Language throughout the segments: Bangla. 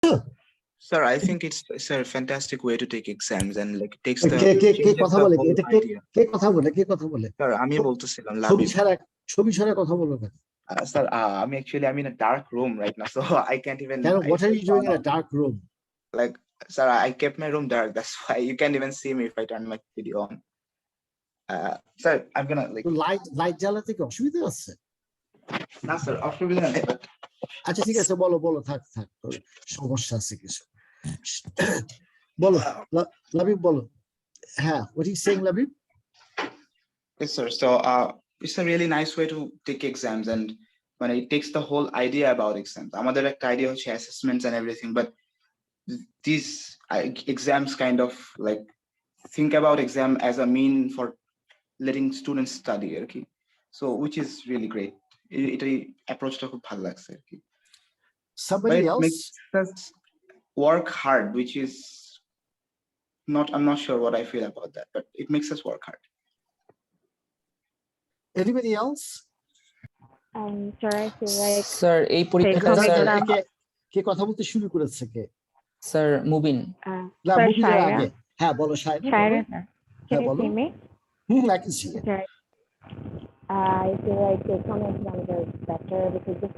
Sir, I think it's a fantastic way to take exams and like takes the কে কথা বলে whole এটা idea. কে কথা বলে Sir, আমি বলতেছিলাম ছবি ছাড়া কথা বলো কেন? Sir, I'm in a dark room right now, so I can't even. What are you doing in a dark room? Like, sir, I kept my room dark. That's why you can't even see me if I turn my video on. Sir, I'm gonna like. Light জ্বালাতে কি অসুবিধা আছে? না স্যার, অসুবিধা নেই। আচ্ছা ঠিক আছে, বলো থাক তোর সমস্যা আছে কিছু। বলো লাবিব, বলো। হ্যাঁ, what are you saying, Labib? Yes, sir. So it's a really nice way to take exams, and when it takes the whole idea about exams. আমাদের একটা idea হচ্ছে assessments and everything, but these exams kind of like think about exam as a mean for letting students study, okay? So which is really great. এটাই অ্যাপ্রোচটা খুব ভালো লাগছে আর কি। Somebody else makes us work hard, which is not, I'm not sure what I feel about that, but it makes us work hard. Anybody else? Sir, I feel like Sir, এই পরীক্ষাটা স্যার কে কথা বলতে শুরু করেছে কে? স্যার মুবিন। না, মুবিনের আগে। হ্যাঁ, বলো Shayara. Can you see me? I can see you. I feel like take-home exams are better because if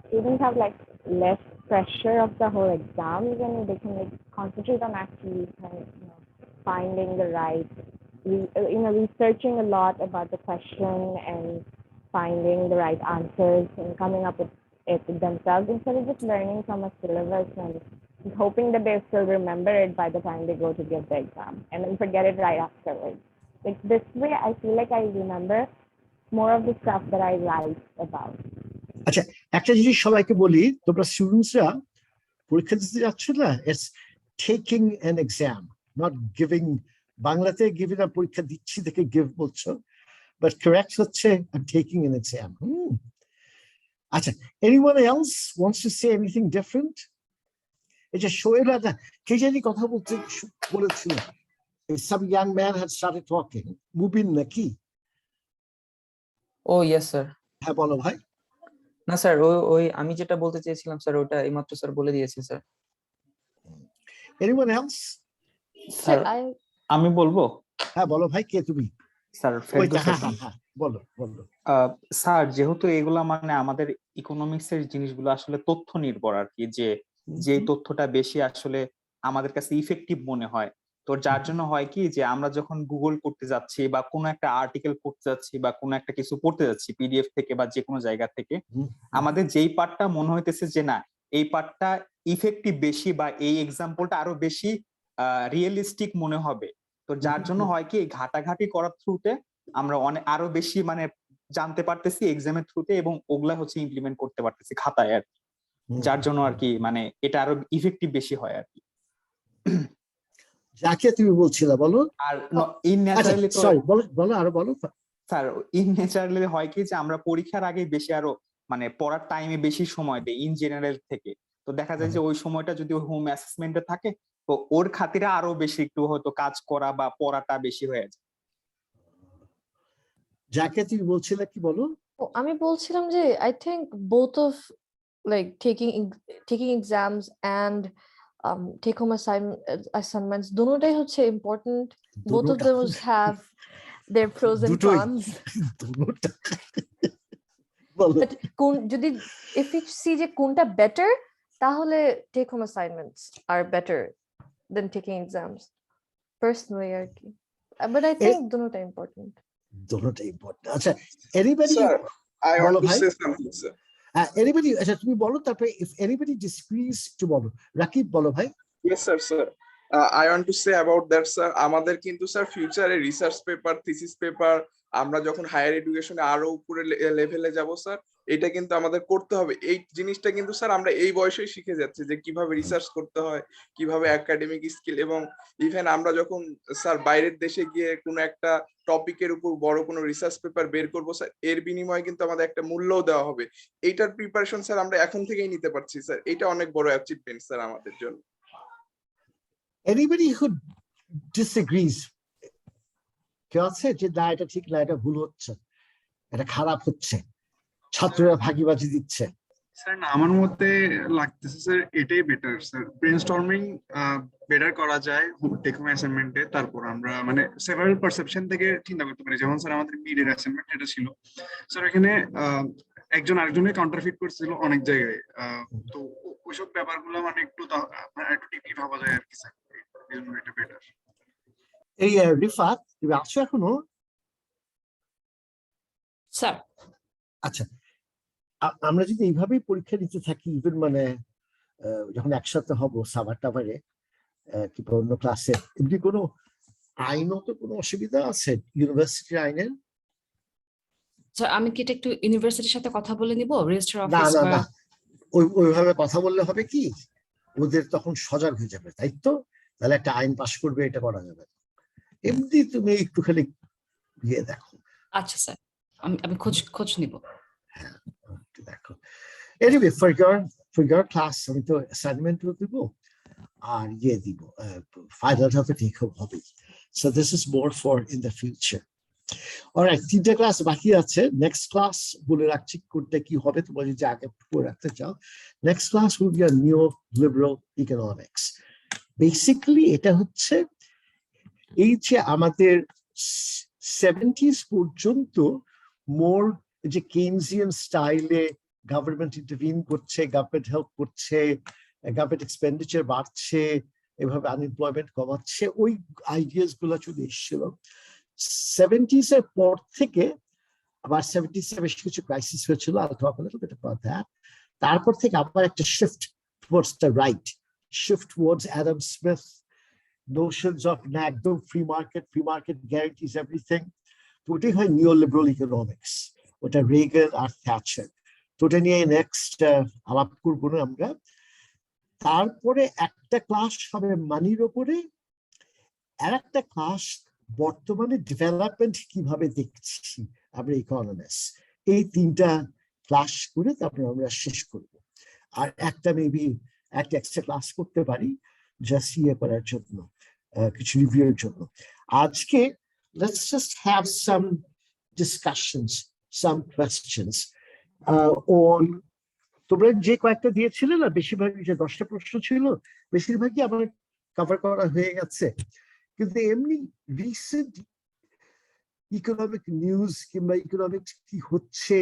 students have like less pressure of the whole exam, then they can like concentrate on actually finding the right, researching a lot about the question and finding the right answers and coming up with it themselves instead of just learning from a syllabus and hoping that they still remember it by the time they go to give the exam and then forget it right afterwards. Like this way, I feel like I remember more of the stuff that I write about. আচ্ছা, একটা জিনিস সবাইকে বলি, তোমরা স্টুডেন্টসরা পরীক্ষা দিতে যাচ্ছ না, it's taking an exam, not giving. বাংলাতে giving a পরীক্ষা দিচ্ছি থেকে give বলছো, but correct হচ্ছে I'm taking an exam. আচ্ছা, anyone else wants to say anything different? এটা শোয়েরা কে জানি কথা বলেছিল. Some young man had started talking. Mubin নাকি? ও ইয়েস স্যার। হ্যাঁ বলো ভাই। না স্যার, ওই আমি যেটা বলতে চেয়েছিলাম স্যার ওটা এইমাত্র স্যার বলে দিয়েছে স্যার। Anyone else? স্যার আমি বলবো। হ্যাঁ বলো ভাই, কে তুমি? স্যার বলো। স্যার, যেহেতু এগুলা মানে আমাদের ইকোনমিক্স এর জিনিসগুলো আসলে তথ্য নির্ভর আর কি, যে তথ্যটা বেশি আসলে আমাদের কাছে ইফেক্টিভ মনে হয়, তো যার জন্য হয় কি যে আমরা যখন গুগল করতে যাচ্ছি বা কোনো একটা আর্টিকেল পড়তে যাচ্ছি বা কোনো একটা কিছু পড়তে যাচ্ছি পিডিএফ থেকে বা যে কোনো জায়গা থেকে, আমাদের যেই পার্টটা মনে হইতেছে যে না এই পার্টটা ইফেক্টিভ বেশি বা এই এক্সাম্পলটা আরো বেশি রিয়েলিস্টিক মনে হবে, তো যার জন্য হয় কি ঘাটাঘাটি করার থ্রুতে আমরা আরো বেশি মানে জানতে পারতেছি এক্সামের থ্রুতে, এবং ওগুলা হচ্ছে ইমপ্লিমেন্ট করতে পারতেছি খাতায় আর কি, যার জন্য আর কি মানে এটা আরো ইফেক্টিভ বেশি হয় আর কি। যাকে তুমি বলছিলে বলো। আর ইন ন্যাচারালি তো সরি বলো আরো বলো স্যার, ইন ন্যাচারালি হয় কি যে আমরা পরীক্ষার আগে বেশি আরো মানে পড়ার টাইমে বেশি সময় দেই ইন জেনারেল থেকে, তো দেখা যায় যে ওই সময়টা যদি হোম অ্যাসেসমেন্টে থাকে তো ওর খাতিরে আরো বেশি একটু হয়তো কাজ করা বা পড়াটা বেশি হয়ে যায়। যাকে তুমি বলছিলে কি বলো? আমি বলছিলাম যে I think both of like taking exams and take home assignments দোনোটাই হচ্ছে important. Both of them have their pros and cons. But যদি if you see যে কোনটা better, তাহলে take home assignments are better than taking exams personally আর কি, but I think দোনোটা important. আচ্ছা, anybody? Sir, I want to say something, sir. Anybody? আচ্ছা তুমি বলো, তারপরে if anybody disagrees to বলো। রাকিব বলো ভাই। Yes sir. I want to say about that, sir. আমাদের কিন্তু স্যার ফিউচারে রিসার্চ পেপার, থিসিস পেপার আমরা যখন হায়ার এডুকেশনে আরো উপরে লেভেলে যাব স্যার, এটা কিন্তু আমাদের করতে হবে। এই জিনিসটা কিন্তু স্যার আমরা এই বয়সেই শিখে যাচ্ছি যে কিভাবে রিসার্চ করতে হয়, কিভাবে একাডেমিক স্কিল, এবং ইভেন আমরা যখন স্যার বাইরের দেশে গিয়ে কোনো একটা টপিকের উপর বড় কোনো রিসার্চ পেপার বের করবো স্যার, এর বিনিময়ে কিন্তু আমাদের একটা মূল্যও দেওয়া হবে। এইটার প্রিপারেশন স্যার আমরা এখন থেকেই নিতে পারছি স্যার, এটা অনেক বড় অ্যাচিভমেন্ট স্যার আমাদের জন্য। Anybody who disagrees? কেউ আছে যে না এটা ঠিক না, এটা ভুল হচ্ছে, এটা খারাপ হচ্ছে, ছাত্ররা ভাগিবাজি দিচ্ছে? স্যার না আমার মতে লাগতেছে স্যার এটাই বেটার স্যার, ব্রেনস্টর্মিং বেটার করা যায় টেক হোম অ্যাসাইনমেন্টে। তারপর আমরা মানে সেভারাল পারসেপশন থেকে চিন্তা করতে পারি। যেমন স্যার আমাদের মিডের অ্যাসাইনমেন্ট এটা ছিল স্যার, এখানে একজন আরেকজনের কাউন্টারফিট করছিল অনেক জায়গায়। তো ওইসব ব্যাপারগুলো মানে একটু একটু ডিপলি ভাবা যায় আর কি স্যার, এই জন্য এটা বেটার। এই রিফাত, তুমি আছো এখনো? স্যার আচ্ছা, আমরা যদি এইভাবেই পরীক্ষা দিতে থাকি, ইভেন মানে যখন একসাথে হব সাভার টাভারে কিংবা অন্য ক্লাসে, এমনি কোনো আইনত কোনো অসুবিধা আছে ইউনিভার্সিটির আইনের? স্যার আমি কি এটা একটু ইউনিভার্সিটির সাথে কথা বলে নিব, রেজিস্ট্রার না অফিস না বা না, ওইভাবে কথা বললে হবে কি, ওদের তখন সজাগ হয়ে যাবে, তাই তো? তাহলে একটা আইন পাশ করবে, এটা করা যাবে না। এমনি তুমি একটুখানি গিয়ে দেখো। আচ্ছা স্যার, আমি খোঁজ নিব। হ্যাঁ, একটু দেখো। এনিওয়ে, ফর ইয়োর ক্লাস আমি তো অ্যাসাইনমেন্টও দিব আর ইয়ে দিব, ফাইনালটা তো ঠিক হবে। So this is more for in the future. Alright, 3টে ক্লাস বাকি আছে। নেক্সট ক্লাস বলে রাখছি কোনটা কি হবে, তোমরা যদি আগে করে রাখতে চাও। Next class will be a new liberal economics. Basically এটা হচ্ছে এই যে আমাদের 70s পর্যন্ত মোর যে কেইনজিয়ান স্টাইলে গভর্নমেন্ট ইন্টারভিন করছে, গভর্নমেন্ট হেল্প করছে, গভর্নমেন্ট এক্সপেন্ডিচার বাড়ছে, এভাবে আনএমপ্লয়মেন্ট কমাচ্ছে, ওই আইডিয়াস গুলো চলে এসেছিল। 70s এর পর থেকে আবার 70s এ বেশ কিছু ক্রাইসিস হয়েছিল, I'll talk a little bit about that. তারপর থেকে আবার একটা shift towards the right, shift towards Adam Smith notions of একদম free market guarantees everything. তো ওটাই হয় নিওলিবারাল ইকোনমিক্স, ওটা রেগান আর থ্যাচার। তো ওটা নিয়ে নেক্সট আলাপ করবো না আমরা। তারপরে একটা ক্লাস হবে মানির ওপরে, আর একটা ক্লাস বর্তমানে ডেভেলপমেন্ট কিভাবে দেখছি আমরা ইকোনমিক্স। এই 3টা ক্লাস করে তারপরে আমরা শেষ করব। আর একটা মেবি একটা এক্সট্রা ক্লাস করতে পারি জাস্ট ইয়ে করার জন্য, কিছু রিভিউর জন্য। আজকে let's just have some discussions, some questions on, তোমরা যে কয়েকটা দিয়েছিলে না, বেশিরভাগই যে 10টা প্রশ্ন ছিল, বেশিরভাগই আমার কভার করা হয়ে গেছে। কিন্তু এমনি রিসেন্ট ইকোনমিক নিউজ কিংবা ইকোনমিক্স কি হচ্ছে,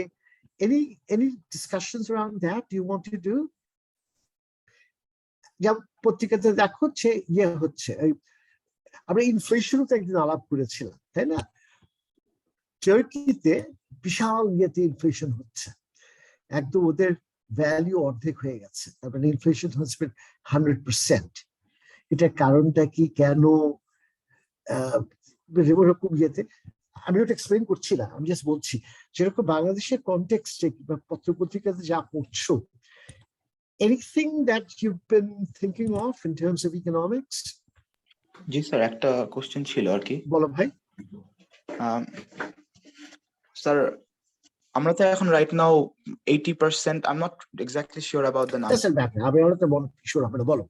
any discussions around that you want to do? যেমন পত্রিকাতে দেখা হচ্ছে ইয়ে হচ্ছে, আমরা ইনফ্লেশনও তো একদিন আলাপ করেছিলাম, তাই না? টার্কিতে বিশাল ইয়েতে ইনফ্লেশন হচ্ছে, একদম ওদের ভ্যালু অর্ধেক হয়ে গেছে, তার মানে ইনফ্লেশন হচ্ছে 100%। এটার কারণটা কি, কেন এরকম ইয়েতে আমি ওটা এক্সপ্লেন করছি না, আমি জাস্ট বলছি যেরকম বাংলাদেশের কনটেক্সটে কিংবা পত্রপত্রিকাতে যা পড়ছো, anything that you've been thinking of in terms of economics? জি স্যার, একটা কোশ্চেন ছিল আর কি। বলো ভাই। স্যার আমরা তো এখন right now 80%, I am not exactly sure about the number. আমি তো বলো শিওর, আমরা বলো।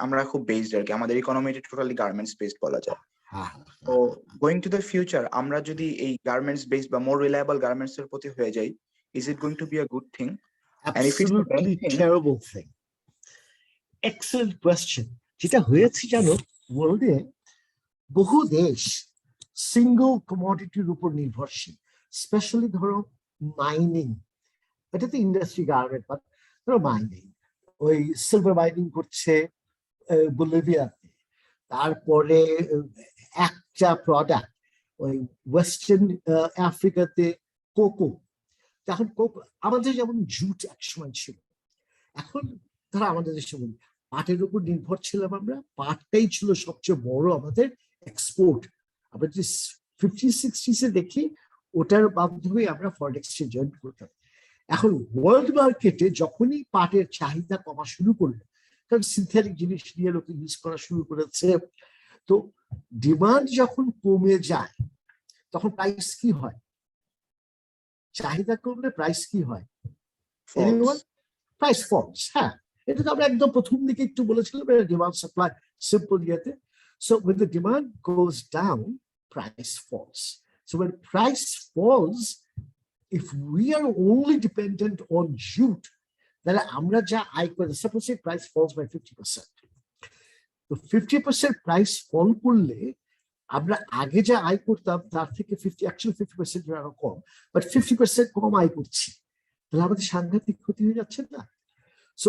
আমরা খুব বেসড আর কি, আমাদের ইকোনমিটা টোটালি গার্মেন্টস বেসড বলা যায়। তো গোয়িং টু দ্য ফিউচার আমরা যদি এই গার্মেন্টস বেসড বা মোর রিলায়েবল গার্মেন্টস এর প্রতি হয়ে যাই, is it going to be a good thing? Absolutely terrible thing. Excellent question. যেটা হয়েছে জানো, ওয়ার্ল্ডে বহু দেশ সিঙ্গল কমোডিটির উপর নির্ভরশীল, স্পেশালি ধরো মাইনিং, এটা তো ইন্ডাস্ট্রি গার্মেন্ট, ধরো মাইনিং, ওই সিলভার মাইনিং করছে বলিভিয়াতে, তারপরে একটা প্রোডাক্ট ওই ওয়েস্টার্ন আফ্রিকাতে কোকো। এখন কোকো, আমাদের যেমন জুট একসময় ছিল, এখন ধরো আমাদের দেশে বলি পাটের উপর নির্ভর ছিলাম আমরা, পাটটাই ছিল সবচেয়ে বড় আমাদের এক্সপোর্ট। আমরা যদি 50-60s দেখি, ওটার মাধ্যমে আমরা ফরেন এক্সচেঞ্জ আর্ন করতাম। এখন ওয়ার্ল্ড মার্কেটে যখনই পাটের চাহিদা কমা শুরু করলো, কারণ সিনথেটিক জিনিস নিয়ে লোকে ইউজ করা শুরু করেছে, তো ডিমান্ড যখন কমে যায় তখন প্রাইস কি হয়? চাহিদা কমলে প্রাইস কি হয়? Price falls. হ্যাঁ, এটা তো আমরা একদম প্রথম দিকে একটু বলেছিলাম, ডিমান্ড সাপ্লাই সিম্পল ইয়েতে। So when the demand goes down, price falls. So when price falls, if we are only dependent on jute, তাহলে আমরা যা আয় করি, suppose say price falls by 50%. তো 50% প্রাইস ফল করলে আমরা আগে যা আয় করতাম তার থেকে 50% আরো কম, বাট 50% কম আয় করছি, তাহলে আমাদের সাংঘাতিক ক্ষতি হয়ে যাচ্ছে না? সো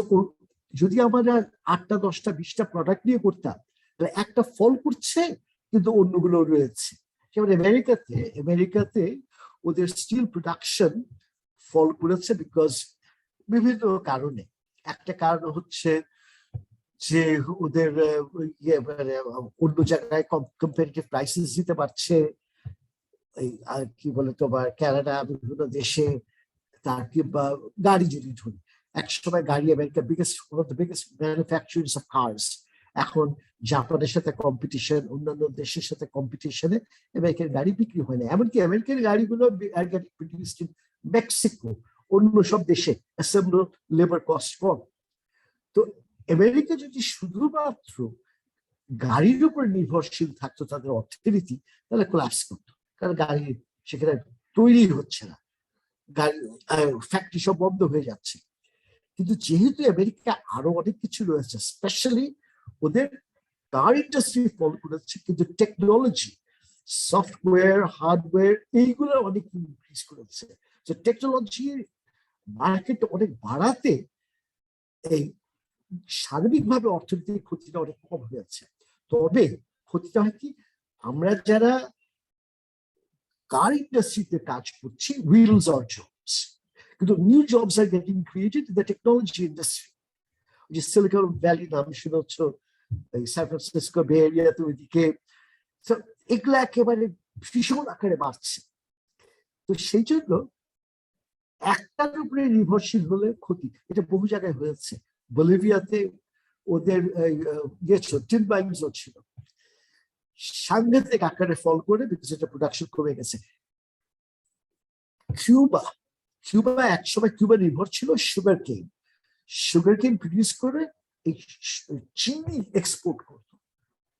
যদি আমরা 8টা 10টা 20টা প্রোডাক্ট নিয়ে করতাম, তাহলে একটা ফল করছে কিন্তু অন্যগুলো রয়েছে। যেমন আমেরিকাতে ওদের স্টিল প্রোডাকশন ফল করেছে বিকজ বিভিন্ন কারণে। একটা কারণ হচ্ছে যে ওদের অন্য জায়গায় কম্পিটিটিভ প্রাইসেস দিতে পারছে, আর কি বলে তোমার কানাডা, বিভিন্ন দেশে। তার কিংবা গাড়ি যদি ধরি, একসময় গাড়ি America biggest manufacturers of cars, এখন জাপানের সাথে কম্পিটিশন, অন্যান্য দেশের সাথে কম্পিটিশনে আমেরিকার গাড়ি বিক্রি হয় না। এমনকি আমেরিকার গাড়িগুলো প্রডিউসড ইন মেক্সিকো, অন্য সব দেশে অ্যাসেম্বল লেবার কস্ট কম। তো আমেরিকা যদি শুধুমাত্র গাড়ির উপর নির্ভরশীল থাকতো তাদের অর্থনীতি, তাহলে কোলাপস করতো, কারণ গাড়ি সেখানে তৈরি হচ্ছে না, গাড়ি ফ্যাক্টরি সব বন্ধ হয়ে যাচ্ছে। কিন্তু যেহেতু আমেরিকা আরো অনেক কিছু রয়েছে, স্পেশালি ওদের কার ইন্ডাস্ট্রি ফলো করেছে, কিন্তু টেকনোলজি, সফটওয়্যার, হার্ডওয়্যার এইগুলো অনেক ইনক্রিজ করেছে। তো টেকনোলজির মার্কেট অনেক বাড়াতে এই সার্বিকভাবে অর্থনৈতিক ক্ষতিটা অনেক কম হয়েছে। তবে ক্ষতিটা হয় কি, আমরা যারা কার ইন্ডাস্ট্রিতে কাজ করছি, we lose our jobs, কিন্তু new jobs are getting created in the technology industry. যে সিলিকন ভ্যালি নাম শুনেছ, সান ফ্রান্সিসকো বে এরিয়াতে ওইদিকে, এগুলো একেবারে ভীষণ আকারে বাড়ছে। তো সেই জন্য একটার উপরে নির্ভরশীল হলে ক্ষতি। এটা বহু জায়গায় হয়েছে। বলিভিয়াতে ওদের টিন মাইন্স ছিল, সাংঘাতিক আকারে ফল করে, বিকজ এটা প্রোডাকশন কমে গেছে। কিউবা একসময় নির্ভর ছিল সুগার কেন প্রডিউস করে এই চিনি এক্সপোর্ট করতো,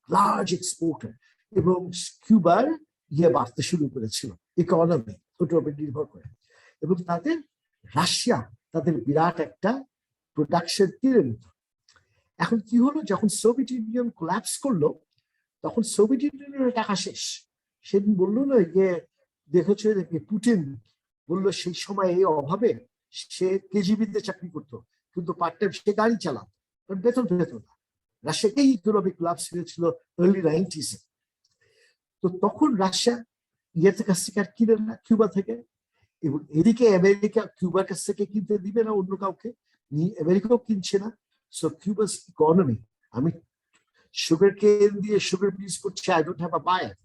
লার্জ এক্সপোর্টার, এবং কিউবার বাড়তে শুরু করেছিল ইকোনমি ওটার উপর নির্ভর করে। এবং রাশিয়া তাদের বিরাট একটা প্রোডাকশন কিনে নিত। এখন কি হলো, যখন সোভিয়েত ইউনিয়ন কোল্যাপস করলো, তখন সোভিয়েত ইউনিয়নের টাকা শেষ। সেদিন বললো না দেখেছো পুতিন বললো সেই সময় এই অভাবে সে কেজিবিতে চাকরি করতো, কিন্তু পার্ট টাইম সে গাড়ি চালাতো, কারণ বেতন পেত না। রাশিয়াকেই ইকোনমিক কোল্যাপস হয়েছিল আর্লি 90s। তো তখন রাশিয়া কাছ থেকে আর কিনে না, কিউবা থেকে। এবং এদিকে আমেরিকা কিউবার কাছ থেকে কিনতে দিবে না অন্য কাউকে, আমেরিকাও কিনছে না। সো কিউবাস ইকোনমি, আমি সুগার কেন দিয়ে সুগার প্রডিউস করছি, I don't have a buyer,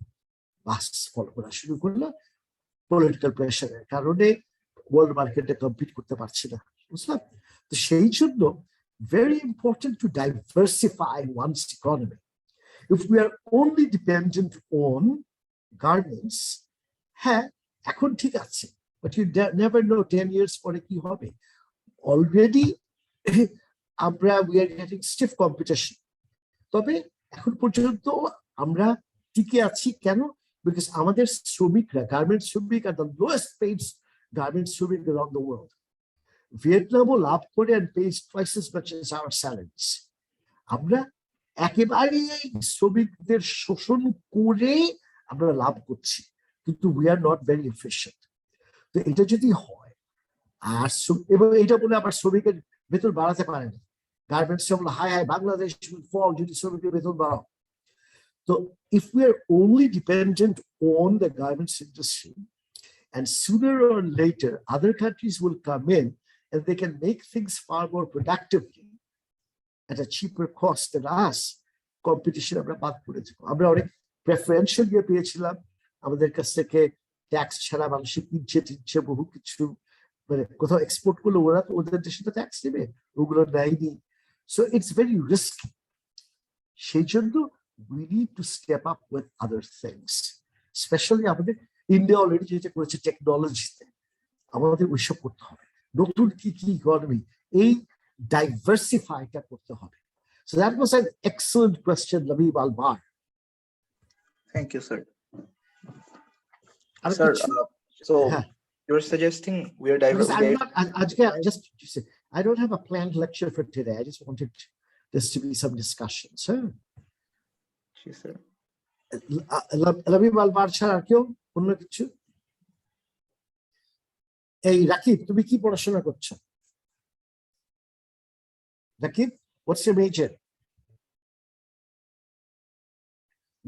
বাস ফলো করা শুরু করলো। পলিটিক্যাল প্রেশারের কারণে ওয়ার্ল্ড মার্কেটে কম্পিট করতে পারছি না, বুঝলাম? তো সেই জন্য very important to diversify one's economy. If we are only dependent on garments, হ্যাঁ এখন ঠিক আছে, but you never know 10 years পরে কি হবে। Already we are getting stiff competition. তবে এখন পর্যন্ত আমরা টিকে আছি কেন? Because আমাদের শ্রমিকরা, গার্মেন্ট শ্রমিক আর the lowest paid garment শ্রমিক around the world. ভিয়েতনামও লাভ করে and pays twice as much as our salaries. আমরা একেবারে শ্রমিকদের শোষণ করে আমরা লাভ করছি, কিন্তু we are not very efficient. তো এটা যদি হয়, আর এবং এটা বলে আবার শ্রমিকের বেতন বাড়াতে পারে না, গার্মেন্টস বলে হাই বাংলাদেশ ফল যদি শ্রমিকের বেতন বাড়াও। তো if we are only dependent on the garments industry, and sooner or later other countries will come in and they can make things far more productively at a cheaper cost than us, competition আমরা বাদ করে দেবো। আমরা অনেক প্রেফারেন্সিয়াল পেয়েছিলাম, আমাদের কাছ থেকে ট্যাক্স ছাড়া মানুষের কিনছে বহু কিছু, মানে কোথাও এক্সপোর্ট করলে ওরা তো ওদের দেশে তো ট্যাক্স দেবে, ওগুলো নেয়নি। So it's very risky. সেই জন্য we need to step up with other things, especially আমাদের ইন্ডিয়া অলরেডি যেটা করেছে টেকনোলজিতে, আমাদের ওইসব করতে হবে। নতুন কি ইকোনমি, এই ডাইভার্সিফাইটা করতে হবে। So that was an excellent question, Labib Albar. Thank you, sir. R Sir, কিছু? so হ্যাঁ, You're suggesting we're Because I'm diverse. not, I don't have a planned lecture for today. I just wanted this to be some discussions. Huh? Sir. Labi Balbar ছাড়া আর কেউ অন্য কিছু? এই রাকিব, তুমি কি পড়াশোনা করছো? Rakib, what's your major?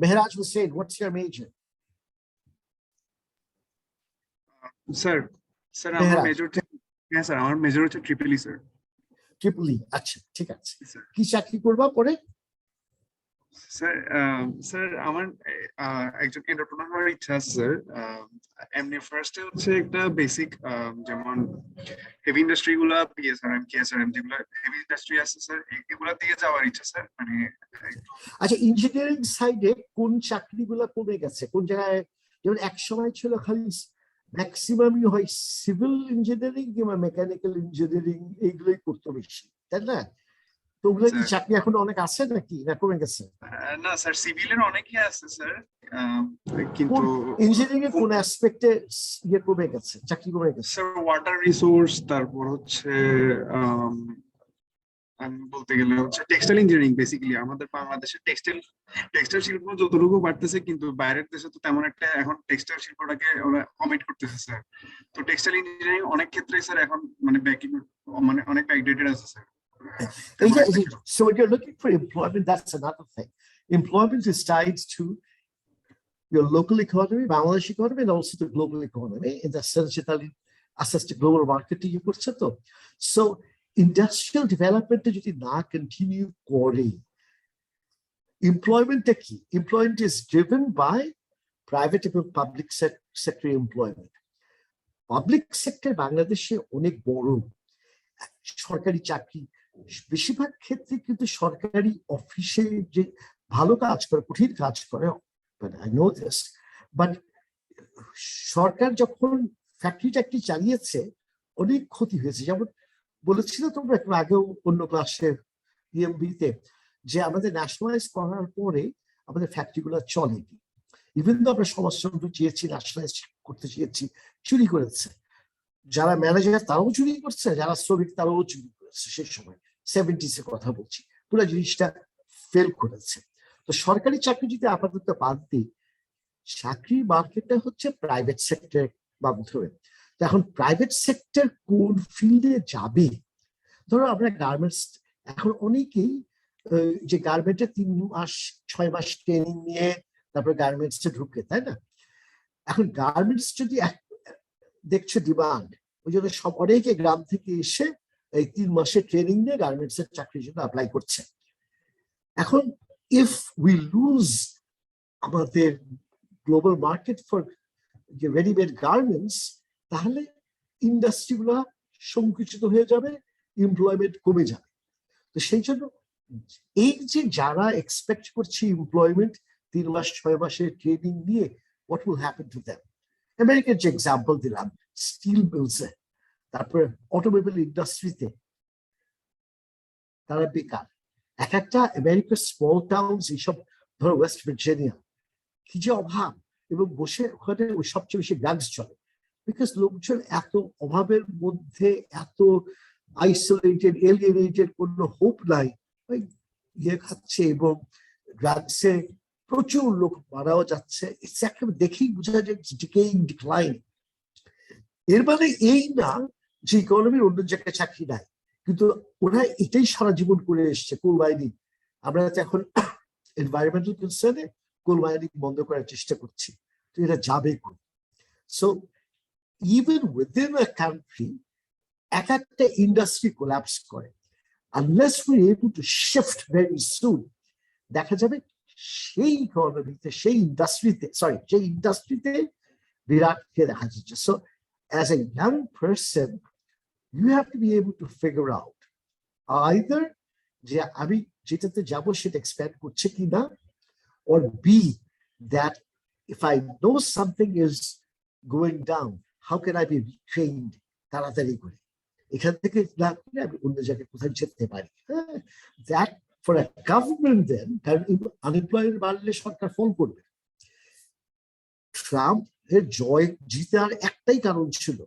Mehraj Hussain, what's your major? Sir sir আমার মেহরাজ। মেজর, হ্যাঁ স্যার আমার মেজর হচ্ছে ট্রিপল ই স্যার। ট্রিপল ই, আচ্ছা ঠিক আছে। কি চাকরি করবা পরে? স্যার স্যার আমার একজন এন্টারপ্রেনার হওয়ার ইচ্ছা আছে স্যার। এমনি ফার্স্টে হচ্ছে একটা বেসিক যেমন হেভি ইন্ডাস্ট্রি গুলা পিএসআরএম কেএসআরএম যেগুলো হেভি ইন্ডাস্ট্রি আছে স্যার, এগুলা দিয়ে যাওয়ার ইচ্ছা স্যার। মানে আচ্ছা, ইঞ্জিনিয়ারিং সাইডে কোন চাকরিগুলো কমে গেছে, কোন জায়গায়? যেমন এক সময় ছিল খালি ম্যাক্সিমামই হয় সিভিল ইঞ্জিনিয়ারিং কিংবা মেকানিক্যাল ইঞ্জিনিয়ারিং, এইগুলোই করতো বেশি, তাই না? তো ওগুলো কি চাকরি এখন অনেক আছে নাকি, না কমে গেছে? না স্যার, সিভিলের অনেকই আছে স্যার, কিন্তু ইঞ্জিনিয়ারিং এর কোন অ্যাসপেক্টে ইয়ে কমে গেছে, চাকরি কমে গেছে? স্যার ওয়াটার রিসোর্স, তারপর হচ্ছে আমি বলতে গেলে হচ্ছে টেক্সটাইল ইঞ্জিনিয়ারিং। বেসিক্যালি আমাদের বাংলাদেশের টেক্সটাইল শিল্প যতটুকু বাড়তেছে, কিন্তু বাইরের দেশে তো তেমন একটা এখন টেক্সটাইল শিল্পটাকে ওরা কমিট করতেছে স্যার। তো টেক্সটাইল ইঞ্জিনিয়ারিং অনেক ক্ষেত্রে স্যার এখন মানে মানে অনেক ব্যাকডেটেড আছে sir. So when you're looking for employment, that's another thing. Employment is tied to your local economy, Bangladesh economy, and also the global economy. In the sense that assess the global market you put so industrial development যদি না continue করে, employment কি? Employment is driven by private and public sector employment. Public sector বাংলাদেশে অনেক বড়। সরকারি চাকরি বেশিরভাগ ক্ষেত্রে কিন্তু সরকারি অফিসে যে ভালো কাজ করে, কঠিন কাজ করে, I know this, but সরকার যখন ফ্যাক্টরি টাক্টরি চালিয়েছে অনেক ক্ষতি হয়েছে। যেমন বলেছিল তোমরা একটু আগেও অন্য ক্লাসে ইএমবিতে, যে আমাদের ন্যাশনালাইজ করার পরে আমাদের ফ্যাক্টরি গুলো চলেনি। ইভেন তো আমরা সমাজতন্ত্র চেয়েছি, ন্যাশনালাইজ করতে চেয়েছি, চুরি করেছে। যারা ম্যানেজার তারাও চুরি করছে, যারা শ্রমিক তারাও চুরি করেছে। সেই সময় 70s এর কথা বলছি, পুরো জিনিসটা ফেল করেছে। তো সরকারি চাকরি যদি আপাতত বাদ দিই, চাকরির মার্কেটটা হচ্ছে প্রাইভেট সেক্টর মাধ্যমে। এখন প্রাইভেট সেক্টর কোন ফিল্ডে যাবে? ধরো আমরা গার্মেন্টস, এখন অনেকেই যে গার্মেন্টে 3 মাস 6 মাস ট্রেনিং নিয়ে তারপরে গার্মেন্টসে ঢুকে, তাই না? এখন গার্মেন্টস যদি দেখছো ডিমান্ড, ওই জন্য সব অনেকে গ্রাম থেকে এসে এই 3 মাসের ট্রেনিং নিয়ে গার্মেন্টস এর চাকরির জন্য অ্যাপ্লাই করছে। এখন ইফ উই লুজ আমাদের গ্লোবাল মার্কেট ফর যে রেডিমেড গার্মেন্টস, তাহলে ইন্ডাস্ট্রিগুলো সংকুচিত হয়ে যাবে, এমপ্লয়মেন্ট কমে যাবে। তো সেই জন্য এই যে যারা এক্সপেক্ট করছে এমপ্লয়মেন্ট 3 মাস 6 মাসের ট্রেনিং নিয়ে, what will happen to them? আমেরিকার যে এক্সাম্পল দিলাম, স্টিল মিলসে, তারপরে অটোমোবাইল ইন্ডাস্ট্রিতে তারা বেকার। এক একটা আমেরিকার স্মল টাউন, এইসব ধরো ওয়েস্ট ভার্জিনিয়া, কি যে অভাব, এবং বসে ওখানে ওই সবচেয়ে বেশি ড্রাগস চলে, বিকজ লোকজন এত অভাবের মধ্যে, এত আইসোলেটেড, এলিয়েনেটেড, কোনো হোপ নাই, ওই ইয়ে খাচ্ছে এবং ড্রাগসে প্রচুর লোক মারাও যাচ্ছে। দেখেই বোঝা যায় ডিকেইং, ডিক্লাইন। এর মানে এই না যে ইকোনমির অন্য জায়গায় চাকরি নাই, কিন্তু ওরা এটাই সারা জীবন করে এসছে, কোল মাইনিং। আমরা তো এখন এনভায়রনমেন্টাল কনসার্নে কোল মাইনিং বন্ধ করার চেষ্টা করছি, তো এটা যাবে কোন? So even within a country এক একটা ইন্ডাস্ট্রি কোল্যাপস করে, unless we are able to shift very soon, দেখা যাবে সেই ইকোনমিতে, সেই ইন্ডাস্ট্রিতে বিরাট কে দেখা যাচ্ছে। So as a young person, you have to be able to figure out either যে আমি যেটাতে যাবো সেটা এক্সপ্যান্ড করছে কিনা, or B, that if I know something is going down, how can I be retrained তাড়াতাড়ি করে, এখান থেকে না করে আমি অন্য জায়গায় কোথায় যেতে পারি। That for a government then, কারণ আনএমপ্লয়েড বাড়লে সরকার ফল করবে। ট্রাম্প এর জয় জিতার একটাই কারণ ছিল,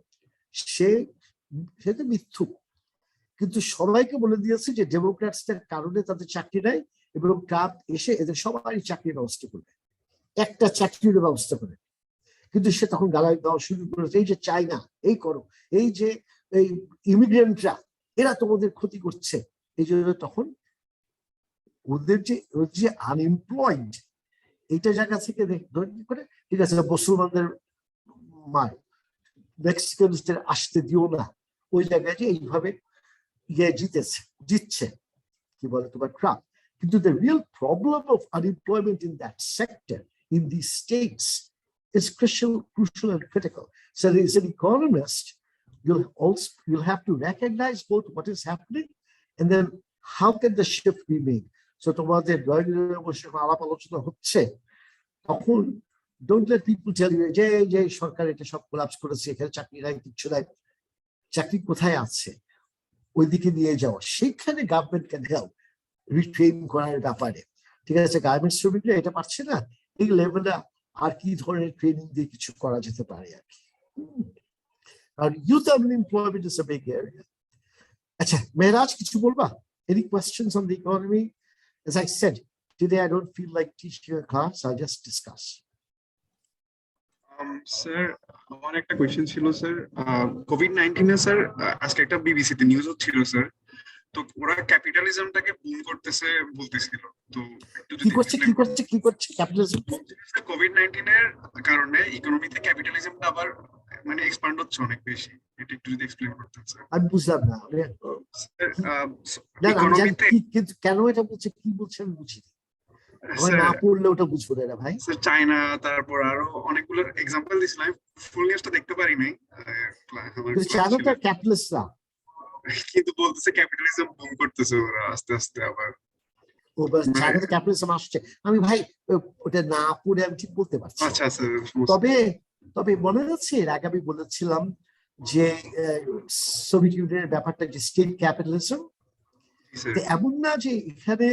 সে তো মিথ্যুক, কিন্তু সবাইকে বলে দিয়েছে যে ডেমোক্র্যাটসদের কারণে তাদের চাকরি নেয় এবং ট্রাম্প এসে এদের সবারই চাকরির ব্যবস্থা করবে, একটা চাকরির ব্যবস্থা করে। কিন্তু সে তখন গালাগালি দেওয়া শুরু করেছে, এই যে চায়না, এই করো, এই যে এই ইমিগ্রেন্টরা এরা তোমাদের ক্ষতি করছে। এই জন্য তখন ওদের যে আনএমপ্লয়েড এইটা জায়গা থেকে করে, ঠিক আছে মুসলমানদের মার, মেক্সিকানদের আসতে দিও না, ওই জায়গায় যে এইভাবে জিতছে কি বলে তোমার ট্রাম্প। কিন্তু the real problem of unemployment in that sector in these states is crucial and critical. So as an economist, you'll have to recognize both what is happening and then how can the shift be made. So তোমাদের আলাপ আলোচনা হচ্ছে তখন don't let people tell you যে সরকার এটা সব কোলাপস করেছে, এখানে চাকরি নাই, কিচ্ছু নাই, চাকরি কোথায় আছে ওইদিকে নিয়ে যাওয়া। সেখানে গভর্নমেন্ট ক্যান হেল্প রিট্রেন করার ব্যাপারে। ঠিক আছে, গার্মেন্টস শ্রমিকরা এটা পারছে না, এই লেভেলে আর কি ধরনের ট্রেনিং দিয়ে কিছু করা যেতে পারে আর কি। আর youth unemployment is a big area. আচ্ছা মেহরাজ, কিছু বলবা? Any questions on the economy? As I said, today I don't feel like teaching a class, I'll just discuss. Sir আমার একটা কোয়েশ্চেন ছিল স্যার, কোভিড-19 এ স্যার আজকে একটা বিবিসিতে নিউজ হচ্ছিল স্যার, তো ওরা ক্যাপিটালিজমটাকে বুম করতেছে বলতেছিল, তো একটু কি করছে ক্যাপিটালিজম? কোভিড-19 এর কারণে ইকোনমিতে ক্যাপিটালিজমটা আবার মানে এক্সপ্যান্ড হচ্ছে অনেক বেশি, এটা একটু যদি এক্সপ্লেইন করতেন স্যার। আমি বুঝলাম না ইকোনমিতে কিন্তু কেন এটা বলছে, কি বলছে আমি বুঝিনি, না পড়লে ওটা বুঝবো না ভাই। স্যার চায়না, তারপর আরো অনেকগুলো এক্সাম্পল দিছিলাম, ফুল নিউজটা দেখতে পারি নাই, চায়নাটা ক্যাপিটালিস্ট না, কিন্তু বলতেছে ক্যাপিটালিজম বুম করতেছে ওরা আস্তে আস্তে আবার। ও বাস চায়নাতে ক্যাপিটালিজম আসছে, আমি ভাই ওটা না পড়ে আমি ঠিক বলতে পারছি। আচ্ছা আচ্ছা, তবে মনে আছে এর আগে আমি বলেছিলাম যে সোভিয়েত ইউনিয়নের ব্যাপারটা যে স্টেট ক্যাপিটালিজম, এমন না যে এখানে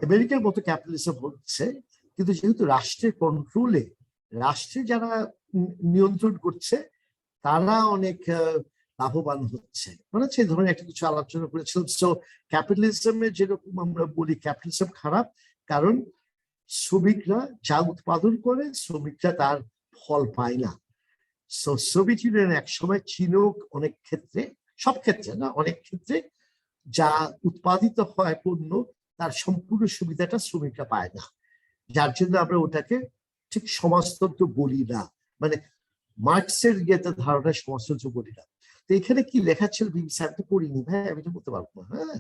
আমেরিকার মতো ক্যাপিটালিজম হচ্ছে, কিন্তু যেহেতু রাষ্ট্রের কন্ট্রোলে, রাষ্ট্রে যারা নিয়ন্ত্রণ করছে তারা অনেক লাভবান হচ্ছে, মানে সেই ধরনের একটা কিছু আলোচনা করেছিলাম। সো ক্যাপিটালিজমে যেরকম আমরা বলি ক্যাপিটালিজম খারাপ, কারণ শ্রমিকরা যা উৎপাদন করে শ্রমিকরা তার ফল পায় না। সো সোভিয়েত ইউনিয়ন এক সময় চীনও অনেক ক্ষেত্রে, সব ক্ষেত্রে না, অনেক ক্ষেত্রে যা উৎপাদিত হয় পণ্য তার সম্পূর্ণ সুবিধাটা শ্রমিকরা পায় না, যার জন্য আমরা ওটাকে ঠিক সমাজতন্ত্র বলি না, মানে মার্কসের ইয়েতে ধারণা সমাজতন্ত্র বলি না। তো এখানে কি লেখা ছিল বিবিসি, আমি তো পড়িনি ভাই, আমি তো বলতে পারবো না, হ্যাঁ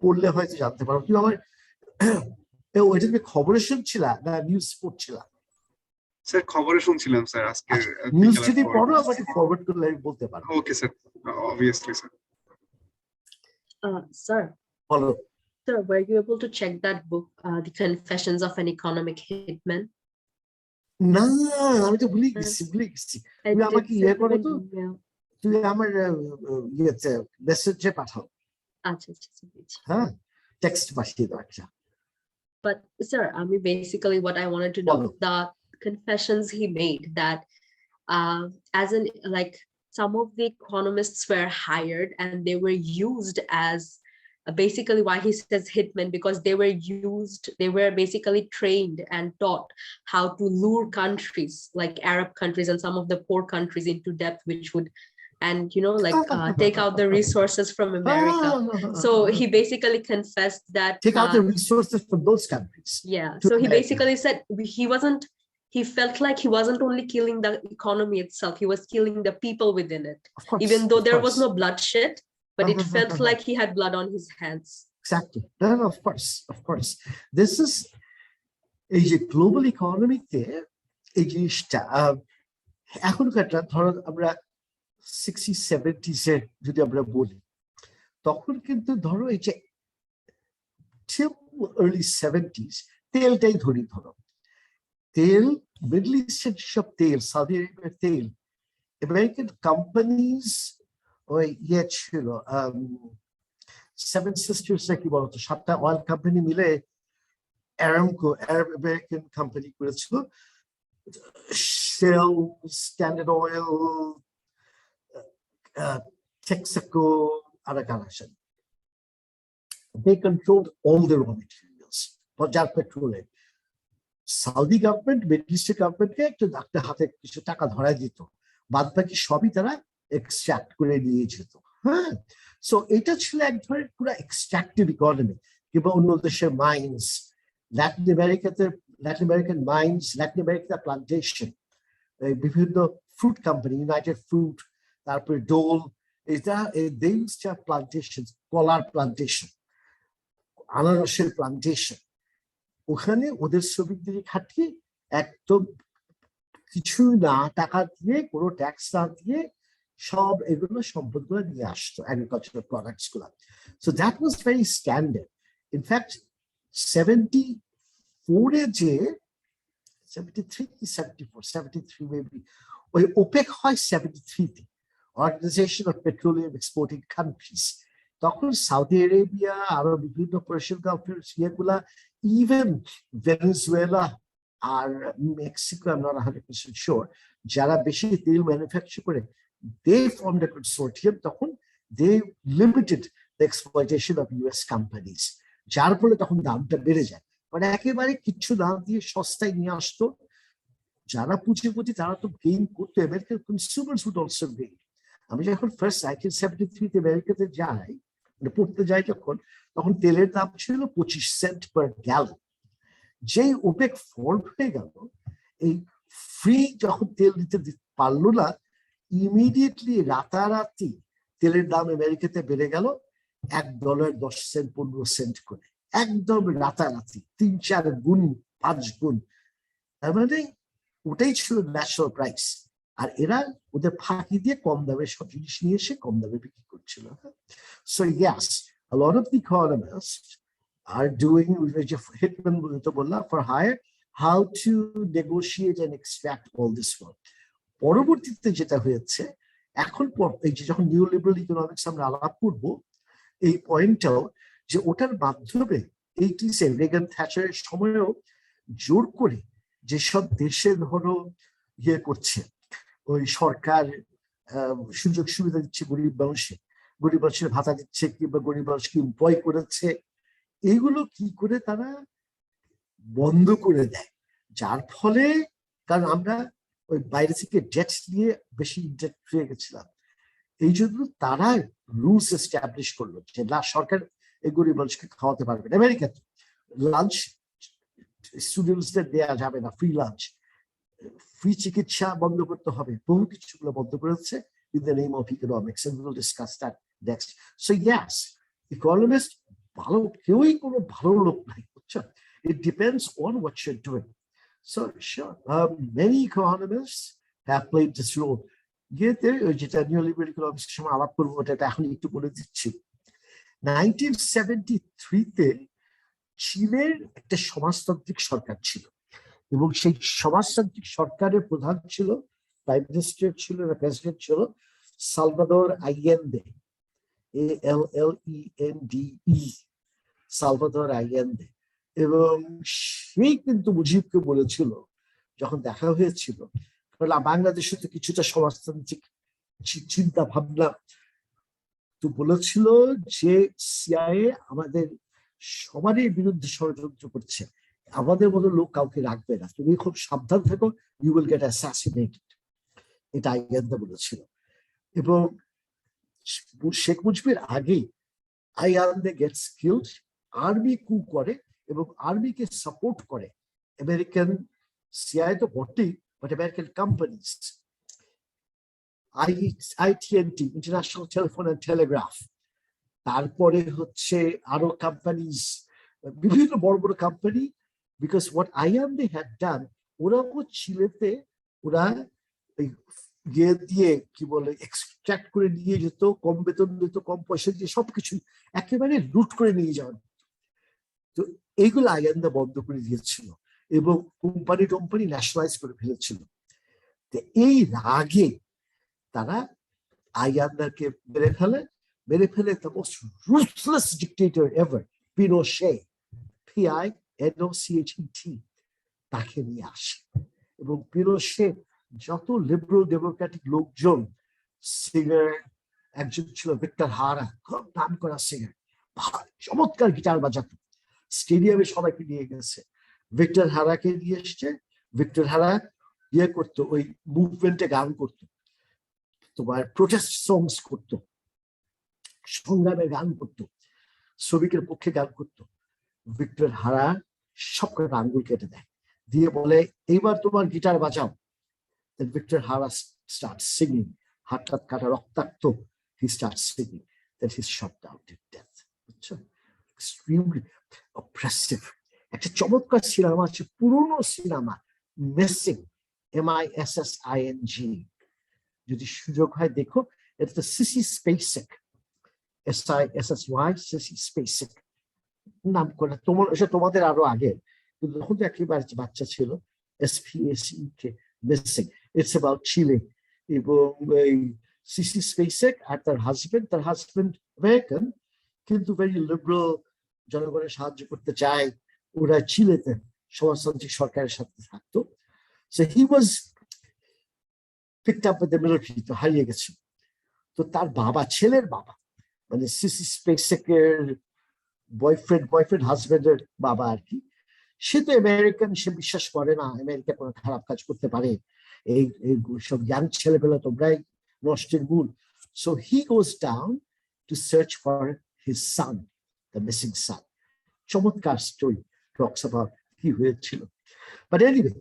পড়লে হয়তো জানতে পারবো। কিন্তু আমার ওইটা তুমি খবরে শুনছিলা না নিউজ পড়ছিলা? স্যার খবরে শুনছিলাম স্যার আজকে। নিউজ যদি পড়ো আমাকে ফরওয়ার্ড করলে আমি বলতে পারবো। Okay sir, obviously sir. Sir, বলো। sir, were you able to check that book, The Confessions of an Economic Hitman? না আমি তো ভুলে গেছি। তুমি আমাকে ইয়ে করো তো, তুমি আমার ইয়েতে মেসেজে পাঠাও। আচ্ছা, হ্যাঁ টেক্সট পাঠিয়ে দাও একটা। But sir, I mean, basically what I wanted to know, the confessions he made that as in like some of the economists were hired and they were used as basically why he says hitmen, because they were basically trained and taught how to lure countries like Arab countries and some of the poor countries into debt, which would, and take out the resources from America. So he basically confessed that take out the resources from those countries. Yeah, so he basically said he felt like he wasn't only killing the economy itself, he was killing the people within it, even though there was no bloodshed, but it felt like he had blood on his hands. Exactly. No, of course. This is a global economic there. এই জিনিসটা এখনকার ধরো আমরা 60-70s এর যদি আমরা বলি, তখন কিন্তু ধরো এই যে till early 70s তেলটাই ধরি, ধরো তেল মিডল ইস্টের সব তেল, সৌদি আরবের তেল, আমেরিকান কোম্পানিজ ওই ইয়ে ছিল সেভেন সিস্টার্স নাকি বলতো, 7টা অয়েল কোম্পানি মিলে আরামকো, আরব আমেরিকান কোম্পানি করেছিল। Shell, Standard Oil, Texaco, other connection. They controlled all the raw materials for jar petrol. Saudi government, Middle East governmentকে একটা হাতে কিছু টাকা ধরাই দিত, বাদ বাকি সবই তারা এক্সট্রাক্ট করে নিয়ে যেত। হ্যাঁ, সো এটা ছিল এক ধরনের পুরো এক্সট্রাকটিভ ইকোনমি। কিংবা অন্য দেশের mines, Latin American mines, Latin American plantation, বিভিন্ন ফ্রুট কোম্পানি, ইউনাইটেড ফ্রুট, তারপরে ডোল, এটা প্লান্টেশন, কলার প্লান্টেশন, আনারসের প্লান্টেশন, ওখানে ওদের শ্রমিকদের খাটিয়ে একদম কিছু না টাকা দিয়ে, কোনো ট্যাক্স না দিয়ে সব এগুলো সম্পদগুলো নিয়ে আসতো, এগ্রিকালচারাল প্রোডাক্টস গুলা। So that was very standard. In fact 74-এ যে 73 কি 73 মেবি, ওই ওপেক হয় 73-তে, organisation of petroleum exporting countries. তখন সৌদি আরেবিয়া, আরো বিভিন্ন পার্সিয়ান কান্ট্রিজ, ইয়েগুলা, ইভেন ভেনেজুয়েলা আর মেক্সিকো, I'm not 100% sure, যারা বেশি তেল ম্যানুফ্যাকচার করে, they formed a consortium. তখন they limited the exploitation of US companies, যার ফলে তখন দামটা বেড়ে যায়। মানে একেবারে কিচ্ছু দাম দিয়ে সস্তায় নিয়ে আসতো। যারা পুঁজিপতি তারা তো গেইন করতো, American consumers would also gain. আমি যখন ফার্স্ট 1973-তে আমেরিকাতে যাই, মানে পড়তে যাই, তখন তেলের দাম ছিল 25 সেন্ট পার গ্যালন। যেই ওপেক ফল্ট হয়ে গেল, এই ফ্রি যখন তেল দিতে পারলো না, ইমিডিয়েটলি রাতারাতি তেলের দাম আমেরিকাতে বেড়ে গেল $1.10 15 সেন্ট করে, একদম রাতারাতি 3-4 গুণ 5 গুণ। তার মানে ওটাই ছিল ন্যাশনাল প্রাইস। আর এরা ওদের ফাঁকি দিয়ে কম দামে সব জিনিস নিয়ে এসে কম দামে বিক্রি করছিল। So yes, a lot of the economists are doing, Hitman for hire, how to negotiate and extract all this wealth. পরবর্তীতে যেটা হয়েছে, এখন এই যে যখন নিউ লিবারাল ইকোনমিক্স আমরা আলাপ করবো, এই পয়েন্টটাও যে ওটার মাধ্যমে 80s রেগান থ্যাচারের সময়ও জোর করে যেসব দেশে ধরো ইয়ে করছে, ওই সরকার সুযোগ সুবিধা দিচ্ছে গরিব মানুষের ভাতা দিচ্ছে, কিংবা গরিব মানুষকে এমপ্লয় করেছে, এইগুলো কি করে তারা বন্ধ করে দেয়। যার ফলে, কারণ আমরা ওই বাইরে থেকে ডেট নিয়ে বেশি ইন্টারেক্ট হয়ে গেছিলাম, এই জন্য তারা রুলস এস্টাবলিশ করলো যে না, সরকার এই গরিব মানুষকে খাওয়াতে পারবে না। আমেরিকাতে লাঞ্চ স্টুডেন্টসদের দেওয়া যাবে না, ফ্রি লাঞ্চ, ফ্রি চিকিৎসা বন্ধ করতে হবে, বহু কিছুগুলো বন্ধ করেছে in the name of economics, and we'll discuss that next. So yes, economists, ভালো কেউই কোনো ভালো লোক নাই, বুঝছো? It depends on what you're doing. So sure, many economists have played this role. যেটা নিউলিবারাল ইকোনমিক্স সময় আলাপ করবো, ওটা এখন একটু বলে দিচ্ছি। 1973-তে চীনের একটা সমাজতান্ত্রিক সরকার ছিল, এবং সেই সমাজতান্ত্রিক সরকারের প্রধান ছিল, প্রাইম মিনিস্টার ছিল, প্রেসিডেন্ট ছিল সালভাদর আইয়েন্দে, ALLENDE, সালভাদর আইয়েন্দে। এবং সেই কিন্তু মুজিবকে বলেছিল, যখন দেখা হয়েছিল, বাংলাদেশে তো কিছুটা সমাজতান্ত্রিক চিন্তা ভাবনা, তো বলেছিল যে সিআইএ আমাদের সবারই বিরুদ্ধে ষড়যন্ত্র করছে, আমাদের মতো লোক কাউকে রাখবে না, তুমি খুব সাবধান থাকো, ইউ উইল গেট অ্যাসাসিনেটেড, এটা আইয়েন্দে বলেছিল। এবং শেখ মুজিবের আগে আইয়েন্দে গেটস কিলড, আর্মি কু করে এবং আর্মিকে সাপোর্ট করে আমেরিকান সিআইএ তো বটেই, but American companies, ITNT, international telephone and Telegraph, তারপরে হচ্ছে আরো কোম্পানিজ, বিভিন্ন বড় বড় company. Because what IMD had done, ওরাও চিলেতে ওরা ইয়ে দিয়ে কি বলে এক্সট্রাক্ট করে নিয়ে যেত, কম বেতন দিত, কম পয়সা দিয়ে সবকিছু একেবারে লুট করে নিয়ে যাওয়া। তো এইগুলো আইএমডি বন্ধ করে দিয়েছিল এবং কোম্পানি ন্যাশনালাইজ করে ফেলেছিল। এই রাগে তারা আইএমডিকে মেরে ফেলে the most ruthless dictator ever, Pinochet, PINOCHET, তাকে নিয়ে আসে। এবং পিনোশে যত লিবারেল ডেমোক্রেটিক লোকজন, সিঙ্গার একজন ছিল ভিক্টর হারা, খুব নাম করা সিঙ্গার, চমৎকার গিটার বাজাতো, স্টেডিয়ামে সবাইকে নিয়ে গেছে। ভিক্টর হারাকে নিয়ে এসছে, ভিক্টর হারা করতো, ওই মুভমেন্টে গান করতো, তোমার প্রোটেস্ট সংস করতো, সংগ্রামের গান করতো, শ্রমিকের পক্ষে গান করতো। ভিক্টর হারা সব কটা আঙ্গুল কেটে দেয়, দিয়ে বলে এইবার তোমার গিটার বাজাও। ভিক্টর হারা স্টার্ট সিঙ্গিং, হাত টাত কাটা রক্তাক্ত, he start singing, that he shot down to death. বুঝছো, এক্সট্রিমলি অপ্রেসিভ। একটা চমৎকার সিনেমা আছে, পুরনো সিনেমা, মিসিং, MISSING, যদি সুযোগ হয় দেখো। এটা সিসি স্পেসেক, SISSY, সিসি স্পেসেক নাম করে। তোমাদের আরো আগে, কিন্তু তখন তো একেবারে বাচ্চা ছিল। SPACEK, missing. It's about Chile. এবং এই সিসি স্পেসেক আর তার হাজবেন্ড আমেরিকান, কিন্তু ভেরি লিবারেল, জনগণের সাহায্য করতে চায়। ওরা চিলেতে সমাজতান্ত্রিক সরকারের সাথে থাকতো। So he was picked up with the military, তো হারিয়ে গেছে। তো তার বাবা, ছেলের বাবা, মানে সিসি স্পেসেকের বয়ফ্রেন্ড হাজবেন্ডের বাবা আর কি, সে তো আমেরিকান, সে বিশ্বাস করে না আমেরিকা কোনো খারাপ কাজ করতে পারে, এই সব ইয়াং ছেলেবেলা তোমরাই নষ্টের মূল। So he goes down to search for his son, the missing son. চমৎকার স্টোরি, টক্স অ্যাবাউট কি হয়েছিল। বাট এনিওয়ে,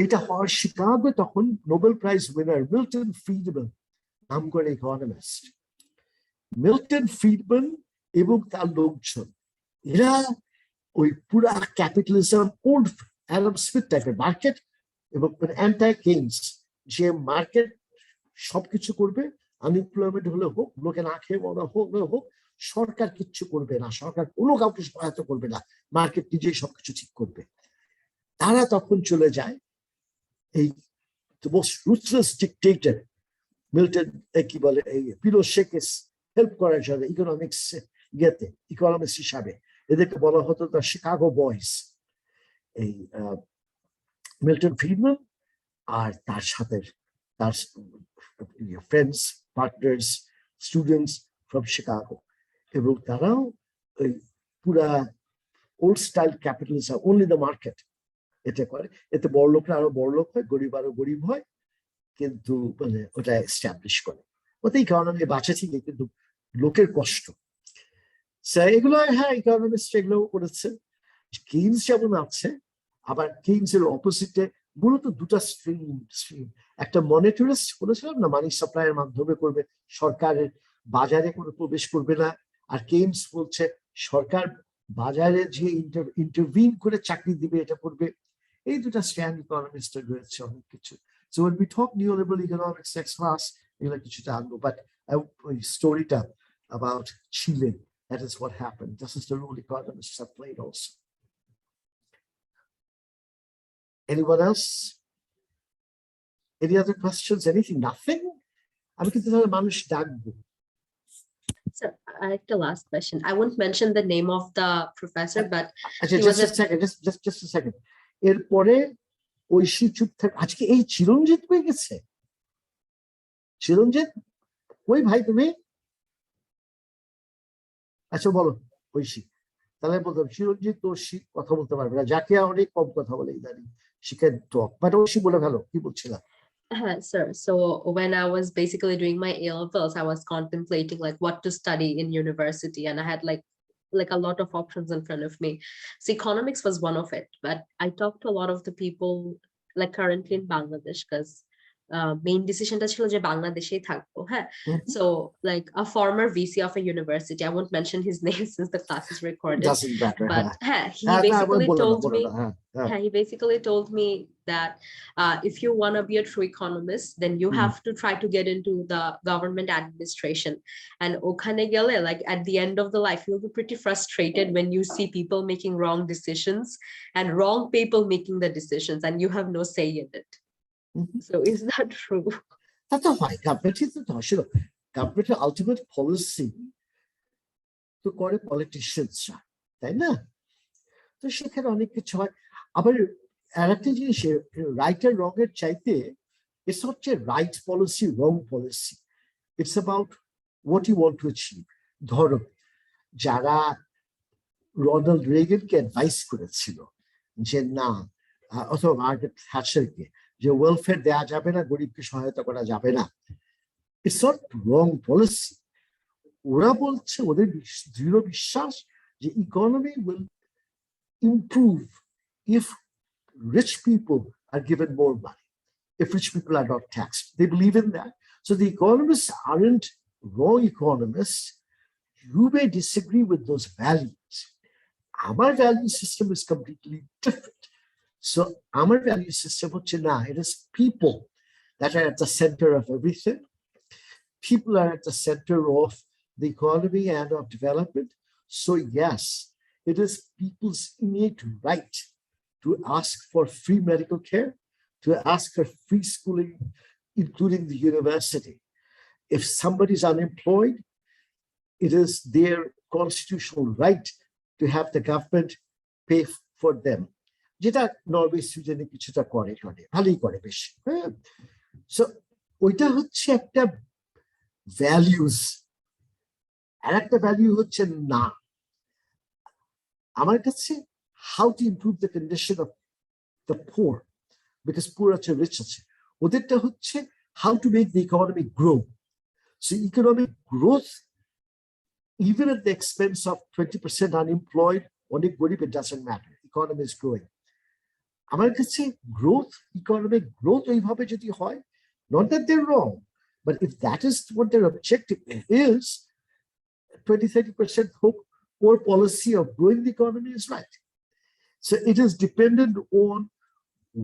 এটা হওয়ার শিকাগো তখন Nobel prize winner Milton Friedman নাম করে ইকোনমিস্ট। মিল্টন ফ্রিডম্যান এবং তার লোকজন, এরা ওই পুরা ক্যাপিটালিজম, ওল্ড অ্যাডাম স্মিথ টাইপের মার্কেট এবং অ্যান্টি কেইনস, যে মার্কেট সবকিছু করবে, আনএমপ্লয়মেন্ট হলে হোক, লোকে না খেয়ে মরা হোক, সরকার কিচ্ছু করবে না, সরকার কোনো কাউকে সহায়তা করবে না, মার্কেট নিজেই সবকিছু ঠিক করবে। তারা তখন চলে যায় এই মোস্ট রুথলেস ডিক্টেটর মিল্টন, কি বলে, এই পিনোশেকে হেল্প করার জন্য ইকোনমিক্স হিসাবে এদেরকে বলা হতো দ্য শিকাগো বয়েজ। এই মিল্টন ফ্রিডম্যান আর তার সাথে তার friends, partners, students from Chicago, এবং তারাও ওই পুরা old style capitalism, only the market, এটা করে। এতে বড় লোকরা আরো বড় লোক হয়, গরিব আরো গরিব হয়, কিন্তু মানে ওটা এস্টাবলিশ করে। ওতে ইকোনমি বাঁচে ঠিকই, কিন্তু লোকের কষ্ট। এগুলো, হ্যাঁ, ইকোনমিস্ট এগুলো করেছে। কেইনস যেমন আছে, আবার কেইনস এর অপোজিটে মূলত দুটা স্ট্রিম। একটা মনিটরিস্ট বলেছিলাম না, মানি সাপ্লাইয়ের মাধ্যমে করবে, সরকারের বাজারে কোনো প্রবেশ করবে না। আর কেইনস বলছে সরকার বাজারে যে ইন্টারভিন করে চাকরি দিবে, এটা করবে। এই দুটা স্ট্যান্ড ইকোনমিস্টের রয়েছে অনেক কিছু। So when we talk neoliberal economics next class, এগুলো কিছুটা আনবো, বাট ওই স্টোরিটা about Chile, that is what happened. This is the role economists have played also. Anyone else? Any other questions? Anything? Nothing? আমি কিন্তু তাহলে মানুষ ডাকবো। Sir, I have the last question. I won't mention the name of the professor, but just a second. এরপরে ঐশী চুপ থাকে। আজকে এই চিরঞ্জিত পেয়ে গেছে। চিরঞ্জিত, ওই ভাই তুমি? আচ্ছা বলো ঐশী। তাহলে বলতাম চিরঞ্জিত ঐশী কথা বলতে পারবে না, যাকে অনেক কম কথা বলে ইদানিং। She can talk, but Oishi বলে ভালো, কি বলছিলাম? Sir, so when I was basically doing my A-levels, I was contemplating like what to study in university, and I had like a lot of options in front of me. So economics was one of it, but I talked to a lot of the people like currently in Bangladesh, because main decision টা ছিল যে বাংলাদেশেই থাকবো, হ্যাঁ। So like a former VC of a university, I won't mention his name since the class is recorded, Doesn't matter, but he basically told me, he basically told me that if you want to be a true economist, then you have to try to get into the government administration, and okhane gele, like at the end of the life, you'll be pretty frustrated when you see people making wrong decisions and wrong people making the decisions, and you have no say in it. So is that true? That's not why government ultimate policy to করে পলিটিশিয়ানসরা, তাই না? তো সেখানে অনেক কিছু হয়। আবার আরেকটা জিনিস, রাইট আর রং এর চাইতে It's not a right policy, wrong policy. It's about what you want to achieve. ধরো যারা রোনাল্ড রেগানকে অ্যাডভাইস করেছিল যে না, অথবা মার্গারেট থ্যাচারকে, যে ওয়েলফেয়ার দেওয়া যাবে না, গরিবকে সহায়তা করা যাবে না, ইটস নট রং পলিসি। ওরা বলছে, ওদের দৃঢ় বিশ্বাস যে economy will improve if rich people are given more money, if rich people are not taxed. They believe in that. So the economists aren't wrong economists. You may disagree with those values. Our value system is completely different. So our value system, it is people that are at the center of everything. People are at the center of the economy and of development. So yes, it is people's innate right to ask for free medical care, to ask for free schooling, including the university. If somebody is unemployed, it is their constitutional right to have the government pay for them. যেটা নরওয়ে সুইডেনে কিছুটা করে, ভালোই করে বেশ। হ্যাঁ, সো ওইটা হচ্ছে একটা ভ্যালিউস। আর একটা ভ্যালিউ হচ্ছে না, আমার কাছে how to improve the condition of the poor, because poor আছে, rich আছে। ওদেরটা হচ্ছে how to make the economy grow. So economic growth, even at the expense of 20% unemployed, অনেক গরিব, it doesn't matter. Economy is growing. আমার কাছে growth, economic growth ওইভাবে যদি হয়, not that they're wrong, but if that is what their objective is, 20-30% poor policy of growing the economy is right. So it is dependent on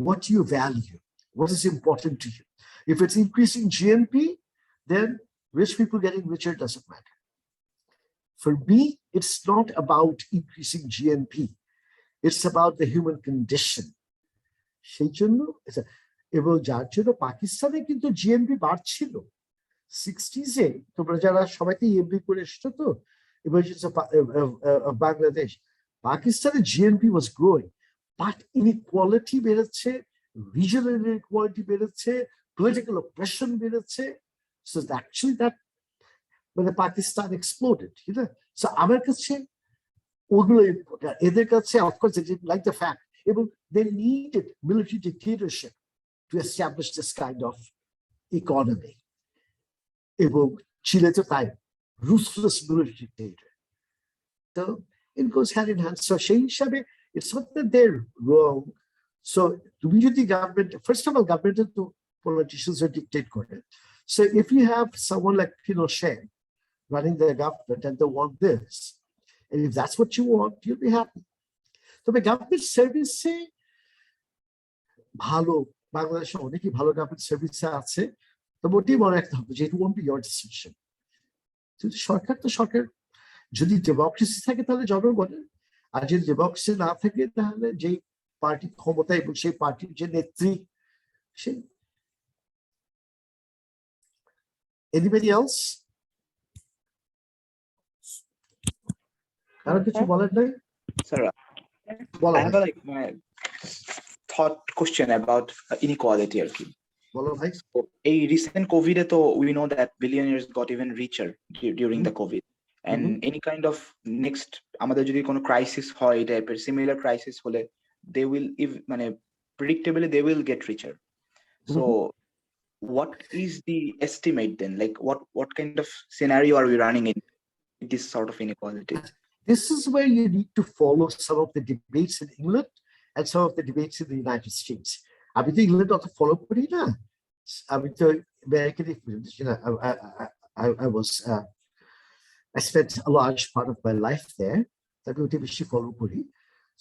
what you value, what is important to you. If it's increasing GNP, then rich people getting richer doesn't matter. For me, it's not about increasing GNP. It's about the human condition. সেই জন্য এবং যার জন্য পাকিস্তানে কিন্তু জিএনপি বাড়ছিল 60s এ। তোমরা যারা সবাইকে এমবি করে এসছো তো, বাংলাদেশ, পাকিস্তানের GNP was growing, but inequality বেড়েছে, রিজনাল ইনইকুয়ালিটি বেড়েছে, পলিটিক্যাল অপ্রেশন বেড়েছে। সো অ্যাকচুয়ালি দ্যাট, মানে পাকিস্তান এক্সপ্লোডেড, ঠিক আছে? সো আমার কাছে ওগুলো ইম্পর্টেন্ট, এদের কাছে অফকোর্স লাইক দ্য ফ্যাক্ট, এবং they needed military dictatorship to establish this kind of economy. এবং চিলে তো তাই, ruthless military dictator. So it goes hand in hand. So সেই হিসাবে it's not that they're wrong. So তুমি যদি government, first of all, government to politicians are dictate করে. So if you have someone like Pinochet running the government and they want this, and if that's what you want, you'll be happy. তবে গভর্নমেন্ট সার্ভিসে ভালো, বাংলাদেশে অনেকই ভালো গভর্নমেন্ট সার্ভিসে আছে, তবে ওটাই মনে রাখতে হবে যে it won't be your decision. সরকার তো সরকার, যদি ডেমোক্রেসি থাকে তাহলে জনগণের, আর যদি ডেমোক্রেসি না থাকে তাহলে যেই পার্টি ক্ষমতা এবং সেই পার্টির যে নেত্রী, সেই। Anybody else? কারো কিছু বলার নাই? Sir, I have a thought question about inequality. So, a recent COVID, we know that billionaires got even richer during the COVID. And any kind of next, আমাদের যদি কোনো crisis হয়, type similar crisis হলে, they will, predictably, they will get richer. So, what is the estimate then? Like, what kind of scenario are we running in this sort of inequality? This is where you need to follow some of the debates in England and some of the debates in the United States. I mean, England also follow kori na. I mean, the American, I spent a large part of my life there. Follow kori.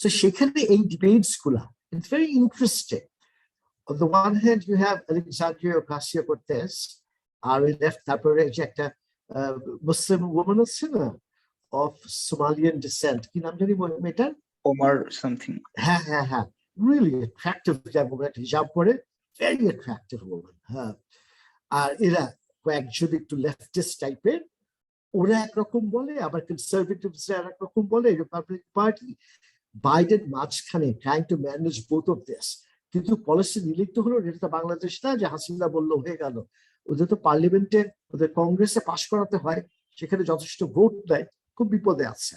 So, sekhane ei debates gulo, it's very interesting. On the one hand, you have Alexandria Ocasio-Cortez, RNF, তারপরে যে একটা Muslim woman আছে না, of Somalian descent. কি নাম জানি মেয়েটার? Omar something. হ্যাঁ, really attractive woman, hijab পরে, very attractive woman. আর এরা কয়েকজন একটু leftist টাইপের, ওরা একরকম বলে, আবার conservatives একরকম বলে, Republican Party, Biden মাঝখানে trying to manage both of this. কিন্তু পলিসি নিলেই তো হলো, এটা তো বাংলাদেশ না যে হাসিনা বললো হয়ে গেল। ওদের তো পার্লামেন্টে, ওদের কংগ্রেসে পাশ করাতে হয়, সেখানে যথেষ্ট ভোট দেয়, খুব বিপদে আছে।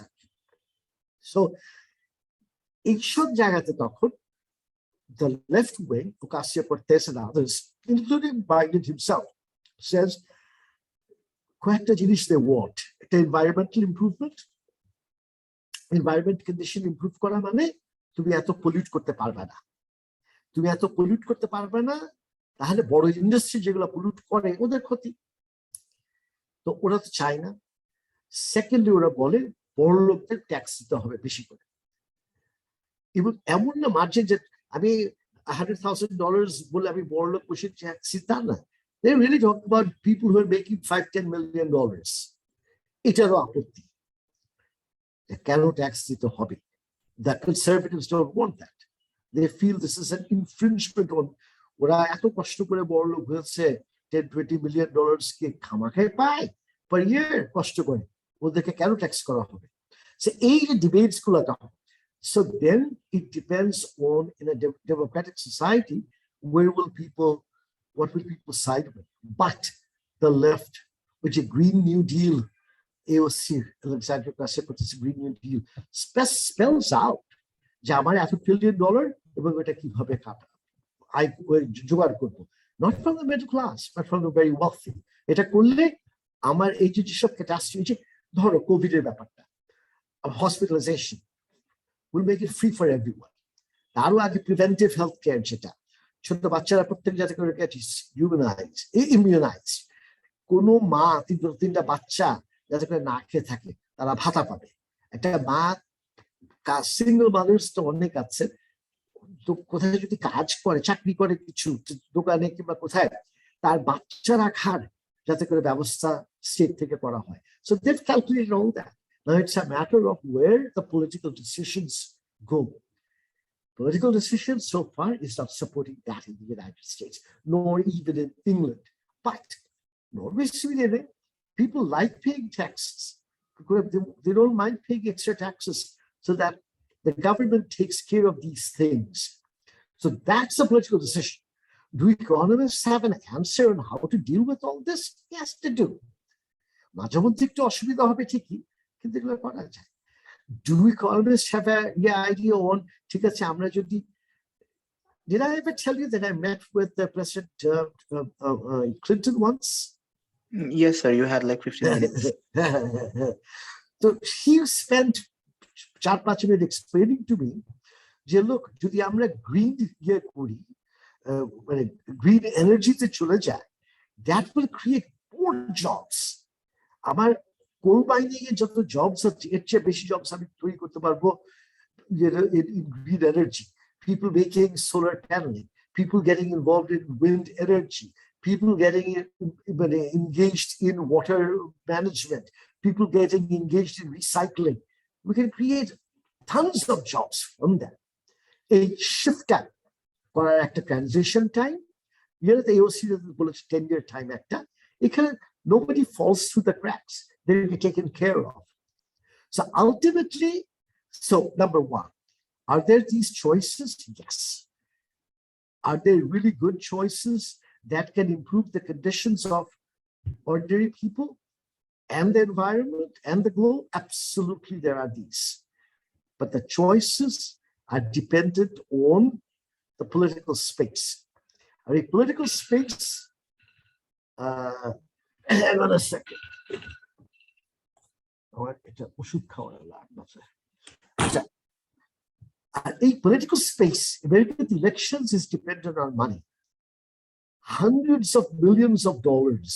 সো এইসব জায়গাতে তখন the left wing, Ocasio-Cortez and others, including Biden himself, says কয়েকটা জিনিস they want. একটা environmental improvement. Environment condition improve করা মানে তুমি এত পলিউট করতে পারবে না। তুমি এত পলিউট করতে পারবে না, তাহলে বড় ইন্ডাস্ট্রি যেগুলো পলিউট করে ওদের ক্ষতি। তো ওরা তো চায় না। সেকেন্ডলি ওরা বলে বড় লোকদের ট্যাক্স দিতে হবে বেশি করে, এবং এমন না মার্জিন যে আমি $100,000 বলে আমি বড় লোক বসে ট্যাক্স তা না। They really talk about people who are making $5-10 million. এটারও আপত্তি, কেন ট্যাক্স দিতে হবে? The conservatives don't want that. They feel this is an infringement on, ওরা এত কষ্ট করে বড় লোক হয়েছে, $10-20 million কে খামাখায় পায় per year কষ্ট করে, ওদেরকে কেন ট্যাক্স করা হবে? So এই যে ডিবেটস গুলো, so then it depends on, in a democratic society, where will people, what will people side with? But the left, which a Green New Deal, AOC, Alexander Ocasio-Cortez Green New Deal, spells out যে আমার $1 trillion এবং এটা কিভাবে জোগাড় করবো, not from the middle class, but from the very wealthy. এটা করলে আমার এই যে যেসব ক্যাটাস্ট্রফি, ধরো কোভিড এর ব্যাপারটা, hospitalization, will make it free for everyone. তারও আগে প্রিভেন্টিভ হেলথ কেয়ার, যেটা ছোট বাচ্চারা প্রত্যেক যাতে করে ইমিউনাইজ, কোনো মা তিনটা বাচ্চা যাতে করে না খেয়ে থাকে তারা ভাতা পাবে। একটা মা, সিঙ্গল মানুষ তো অনেক আছে, তো কোথায় যদি কাজ করে, চাকরি করে কিছু দোকানে কিংবা কোথায়, তার বাচ্চা রাখার যাতে করে ব্যবস্থা স্টেট থেকে করা হয়। So they've calculated all that. Now it's a matter of where the political decisions go. Political decisions so far is not supporting that in the United States, nor even in England. But Norway, Sweden, people like paying taxes. They don't mind paying extra taxes so that the government takes care of these things. So that's a political decision. Do economists have an answer on how to deal with all this? Yes, they do. মাঝে মধ্যে একটু অসুবিধা হবে ঠিকই, কিন্তু এগুলো করা যায়। Do economists have a idea on, ঠিক আছে, আমরা যদি, did I ever tell you that I met with the President Clinton once? Yes, sir. You had like 15 minutes. So he spent 4-5 minutes explaining to me, যে look, যদি আমরা গ্রিন করি, মানে গ্রিন এনার্জিতে চলে যায়, that will create more jobs. আমার কোল মাইনিং এ যত জবস আছে, এর চেয়ে বেশি জবস আমি তৈরি করতে পারবো in green energy. People making solar paneling, people getting involved in wind energy, people getting engaged in water management, people getting engaged in recycling. We can create tons of jobs from that. A shift time করার একটা transition time, the AOC 10-year time একটা, এখানে nobody falls through the cracks. They'll be taken care of. So ultimately, so number one, are there these choices? Yes. Are there really good choices that can improve the conditions of ordinary people and the environment and the globe? Absolutely, there are these. But the choices are dependent on the political space. A political space, hang on a second. A political space, American elections is dependent on money. Hundreds of millions of dollars.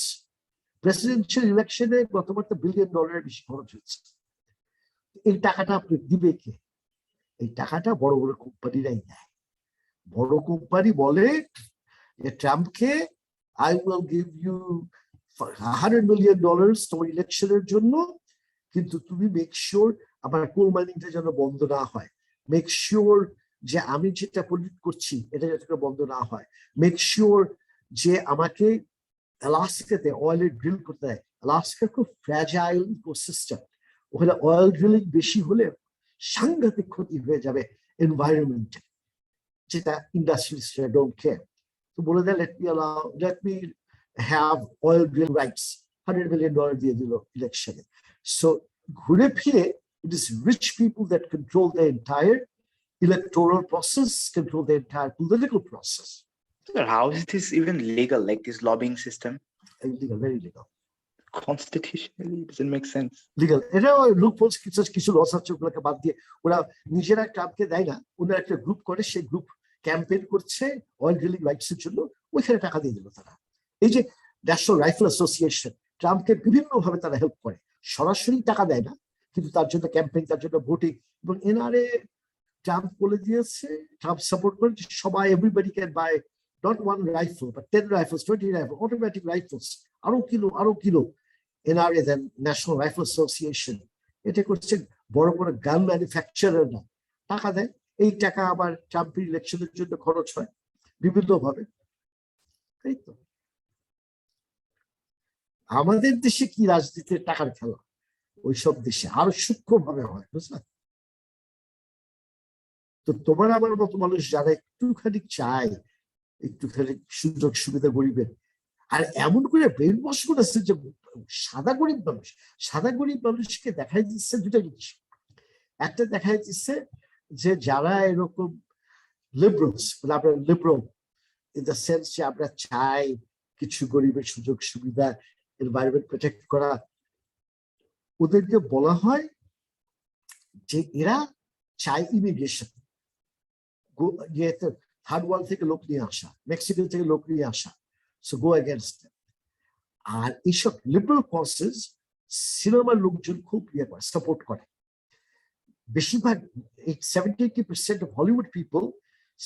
Presidential election গতবার $1 billion বেশি খরচ হয়েছে। এই টাকাটা আপনি দিবে কে? এই টাকাটা বড় বড় কোম্পানিরাই দেয়। বড় কোম্পানি বলে যে ট্রাম্পকে, I will give you $100 million তোমার ইলেকশনের জন্য, কিন্তু তুমি মেক শিওর আমার কোল মাইনিংটা যেন বন্ধ না হয়, মেক শিওর যে আমি যেটা পলিউট করছি এটা যাতে বন্ধ না হয়, মেক শিওর যে আমাকে আলাস্কাতে অয়েলের ড্রিল করতে হয়। আলাস্কা খুব ফ্র্যাজাইল ইকোসিস্টেম, ওখানে অয়েল ড্রিলিং বেশি হলে সাংঘাতিক ক্ষতি হয়ে যাবে এনভায়রনমেন্টে। যেটা ইন্ডাস্ট্রিয়ালিস্টরা ডোন্ট কেয়ার। তো বলে দেয় let me have oil drill rights, $100 million দিয়ে দিল ইলেকশনে। সো ঘুরে ফিরে it is rich people that control the entire electoral process, control the entire political process. Sir, how is this even legal, like this lobbying system? Illegal, very illegal. Constitutionally, it doesn't make sense. Legal, এটা লুপহোলস কিছু লস আছে, ওগুলোকে বাদ দিয়ে ওরা নিজেরা ট্রাম্পকে দেয় না, ওনারা একটা গ্রুপ করে, সেই গ্রুপ ক্যাম্পেইন করছে অয়েল ড্রিলিং রাইটস এর জন্য, ওইখানে টাকা দিয়ে দিল তারা। এই যে ন্যাশনাল রাইফেল অ্যাসোসিয়েশন ট্রাম্পকে বিভিন্ন ভাবে তারা হেল্প করে, সরাসরি টাকা দেয় না, কিন্তু তার জন্য ক্যাম্পেইন, তার জন্য ভোটিং। এবং এনআরএ ট্রাম্প বলে দিয়েছে, ট্রাম্প সাপোর্ট করে সবাই, everybody can buy not one rifle but 10 rifles, 20 rifle, automatic rifles, আরো kilo NRA, then National Rifle Association, এটা করছে বড় বড় গান ম্যানুফ্যাকচারাররা টাকা দেয়, এই টাকা আবার ট্রাম্পের ইলেকশনের জন্য খরচ হয় বিভিন্ন ভাবে। তাই তো আমাদের দেশে কি রাজনীতির টাকার খেলা, ওইসব দেশে আরো সূক্ষ্ম ভাবে হয়, বুঝলা? তো তোমার আমার মতো মানুষ যারা একটুখানি চায়, একটুখানি সুযোগ সুবিধা গরিবের, আর এমন করে ব্রেন ওয়াশ করেছে যে সাদা গরিব মানুষকে দেখাই দিচ্ছে দুটা জিনিস। একটা দেখাই দিচ্ছে যে যারা এরকম লিবারেলস, আমরা লিবারেল ইন দ্য সেন্স যে আমরা চাই কিছু গরিবের সুযোগ সুবিধা, এনভায়রনমেন্ট প্রোটেক্ট করা, ওদেরকে বলা হয় যে এরা চায় ইমিগ্রেশন, থার্ড ওয়ার্ল্ড থেকে লোক নিয়ে আসা, মেক্সিকো থেকে লোক নিয়ে আসা, so go against them. আর এইসব লিবারেল কজেস সিনেমার লোকজন খুব সাপোর্ট করে, বেশিরভাগ 70-80% of Hollywood people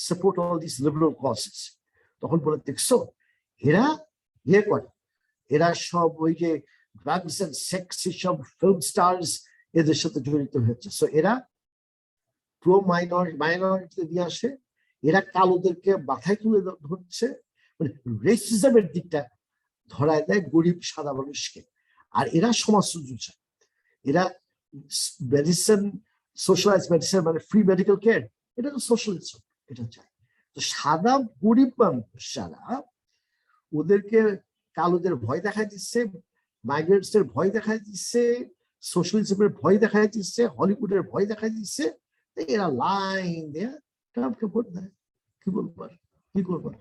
support all these liberal causes. তখন বলে দেখছো এরা করে, এরা সব ওই যে ড্রাগস এন্ড সেক্স, সব ফিল্ম স্টার্স এদের সাথে জড়িত হয়েছে, সো এরা প্রো মাইনরিটি নিয়ে আসে, এরা কালোদেরকে মাথায় তুলে ধরছে, মানে রেসিজমের দিকটা ধরায় দেয় গরিব সাদা মানুষকে। আর এরা সমাজ চায়, এরা মেডিসিন, সোশ্যালাইজ মেডিসিন, মানে ফ্রি মেডিকেল কেয়ার, এটা তো সোশ্যালিজম, এটা চায়। তো সাদা গরিব মানুষ যারা, ওদেরকে কালোদের ভয় দেখায় দিচ্ছে, মাইগ্রেন্টস এর ভয় দেখায় দিচ্ছে, সোশ্যালিজমের ভয় দেখায় দিচ্ছে, হলিউডের ভয় দেখায় দিচ্ছে, এরা লাইন দেয়া ট্রাম্পকে ভোট দেয়। কি বলবার, কি করবার?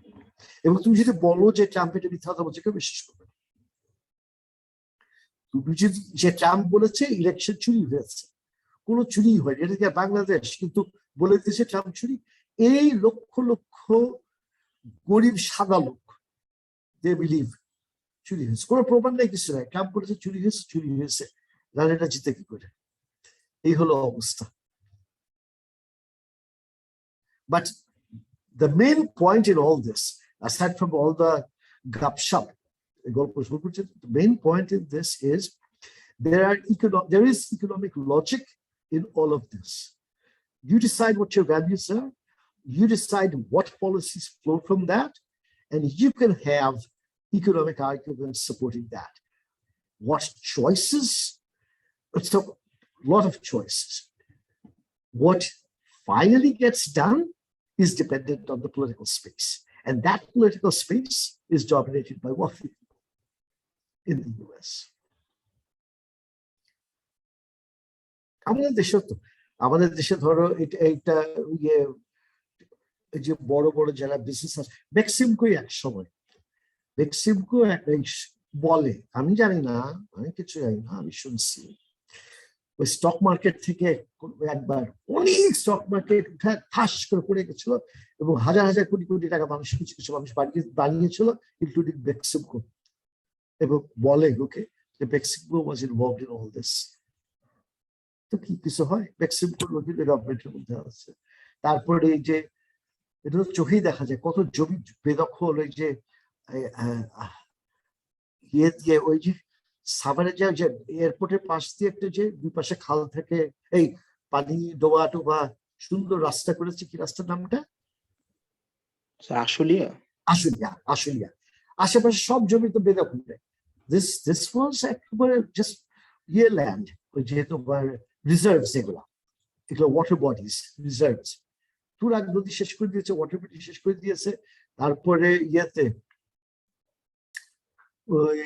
এবং তুমি যদি বলো যে ট্রাম্প এটা মিথ্যা কথা বলছে, কেউ বিশ্বাস করবে না। তুমি যদি যে ট্রাম্প বলেছে ইলেকশন চুরি হয়েছে, কোনো চুরি হয়নি, এটা বাংলাদেশ, কিন্তু বলে দিয়েছে ট্রাম্প চুরি, এই লক্ষ লক্ষ গরিব সাদা লোক দে বিলিভ চুরি হয়েছে, কোনো প্রমাণ নেই, কিছু নাই, ট্রাম্প বলেছে চুরি হয়েছে, রানিটা জিতে কি করে? এই হলো অবস্থা। But the main point in all this, aside from all the gupshup, the main point in this is there is economic logic in all of this. You decide what your values are, you decide what policies flow from that, and you can have economic arguments supporting that. What choices? It's a lot of choices. What finally gets done is dependent on the political space. And that political space is dominated by wealthy people in the US. আমাদের দেশে ধরো এইটা যে বড় বড় যারা বিজনেস আছে, মেক্সিমকোই এক সময়, মেক্সিমকো বলে, আমি জানি না, আমি কিছু জানি না, আমি শুনছি ওই স্টক মার্কেট থেকে একবার অনেক স্টক মার্কেট উঠে ঠাস করে পড়ে গেছিল, এবং হাজার হাজার কোটি কোটি টাকা মানুষ, কিছু কিছু মানুষ বানিয়েছিল, ইনক্লুডিং মেক্সিকো, এবং বলে ওকে যে Mexico was involved in all this. তো কি কিছু হয়? মেক্সিকোর লোকের গভর্নমেন্টের মধ্যে আছে। তারপরে এই যে এটা তো চোখেই দেখা যায় কত জমি বেদখল, ওই যে ওই যে সাভারে যে এয়ারপোর্টের পাশ দিয়ে একটা যে দুই পাশে খাল থেকে এই পানি ডোবা টোবা সুন্দর রাস্তা করেছে, কি রাস্তার নামটা? আশুলিয়া। আশেপাশে সব জমি তো বেদখল। দিস ওয়াজ একেবারে জাস্ট ল্যান্ড, ওই যেহেতু রিজার্ভস, এগুলো ওয়াটার বডিজ রিজার্ভস, তুরাগ নদী শেষ করে দিয়েছে, ওয়াটার বডি শেষ করে দিয়েছে, তারপরে ইয়েতে ওই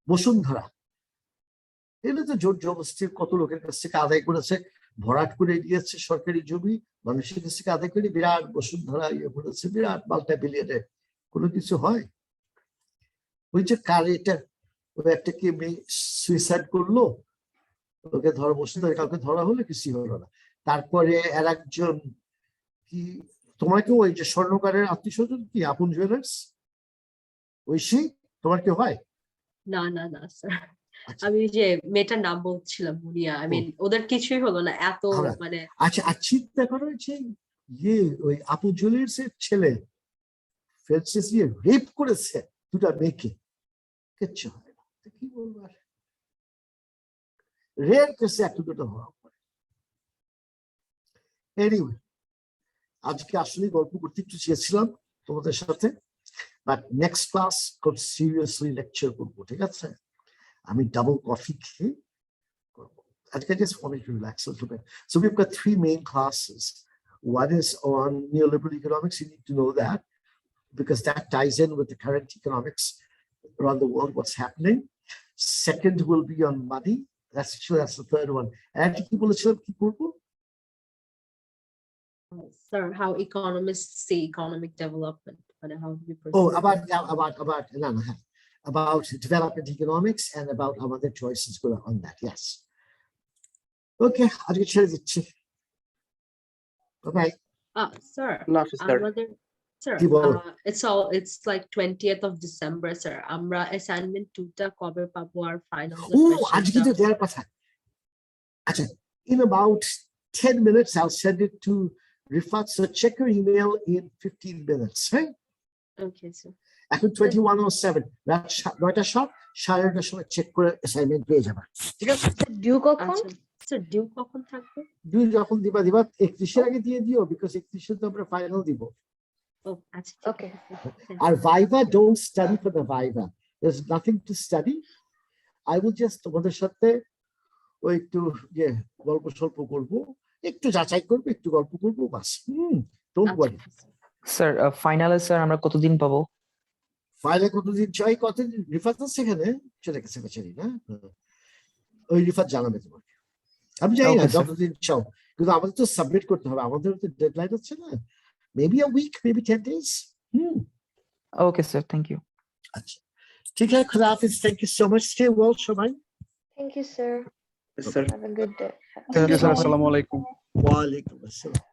বসুন্ধরা, এটা তো জোর জবরদস্তির কত লোকের কাছ থেকে আদায় করেছে, ভরাট করে দিয়েছে সরকারি জমি, মানুষের কাছ থেকে আদায় করে বিরাট বসুন্ধরা ইয়ে করেছে, বিরাট মাল্টা বিলিয়নে। কোনো কিছু হয়? ওই যে কার এটা, ওই একটা কি মেয়ে সুইসাইড করলো, ওকে ধরা, বসুন্ধরা কাউকে ধরা হলো, কিছু হলো না। তারপরে আর একজন কি, তোমার কি ওই যে স্বর্ণকারের আত্মীয় স্বজন কি আপন জুয়েলার্স, ওই সেই তোমার কি হয়? না না না স্যার, আমি যে মেয়েটার নাম বলছিলাম মুনিয়া, আই মিন ওদের কিছুই হলো না এত মানে। আচ্ছা, আর চিন্তা করো যে ইয়ে ওই আপু জুয়েলার্স এর ছেলে ফ্রান্সিস দিয়ে রেপ করেছে দুটা মেয়েকে, কিচ্ছু হয় না। কি বলবো আর, রেয়ার কেসে একটা দুটো হওয়া পড়ে। এনিওয়ে, আজকে আসলে গল্প করতে একটু চেয়েছিলাম তোমাদের সাথে, বাট নেক্সট ক্লাস খুব সিরিয়াসলি লেকচার করবো, ঠিক আছে? আমি ডাবল কফি খেয়ে করবো। I just wanted to relax a little bit. So we've got 3 main classes. One is on neoliberal economics. You need to know that because that ties in with the current economics around the world, what's happening. Second will be on money. That's the third one. And people keep working. Sir, how economists see economic development and how do you perceive? Oh, about development economics and about other choices on that. Yes. Okay, I'll get you. Bye-bye. Sir, sir, it's like 20th of December, sir. Amra assignment 2 kobe pabo ar final. In about 10 minutes, I'll send it to Rifat. So check your email in 15 minutes, right? Okay, sir. এখন 2107 রাত 9টার সময় 9:30টার সময় চেক করে অ্যাসাইনমেন্ট পেয়ে যাবে, ঠিক আছে? ডিউ কখন? স্যার ডিউ কখন থাকবে? ডিউ যখন দিবা 31 এর আগে দিয়ে দিও, বিকজ 31 এ তো আমরা ফাইনাল দিব। ও আচ্ছা, ওকে। আর viva, don't study for the viva, there is nothing to study. I will just তোমাদের সাথে ওই একটু গল্প সল্প করবো, একটু যাচাই করবো, একটু গল্প করবো, বাস। Don't worry. স্যার ফাইনালে স্যার আমরা কতদিন পাবো? ফাইলে কতদিন চাই, কতদিন? রিফাত আছে সেখানে, চলে গেছে বেচারি না? ওই রিফাত জানাবে তোমাকে, আমি জানি না যতদিন চাও, কিন্তু আমাদের তো সাবমিট করতে হবে, আমাদের তো ডেডলাইন হচ্ছে না, maybe a week, maybe 10 days. Okay sir, thank you. আচ্ছা, ঠিক আছে, খুদা হাফেজ, thank you so much, stay well সবাই। Thank you, sir. Sir. Have a good day. Thank you sir, আসসালামু আলাইকুম। ওয়া আলাইকুম আসসালাম।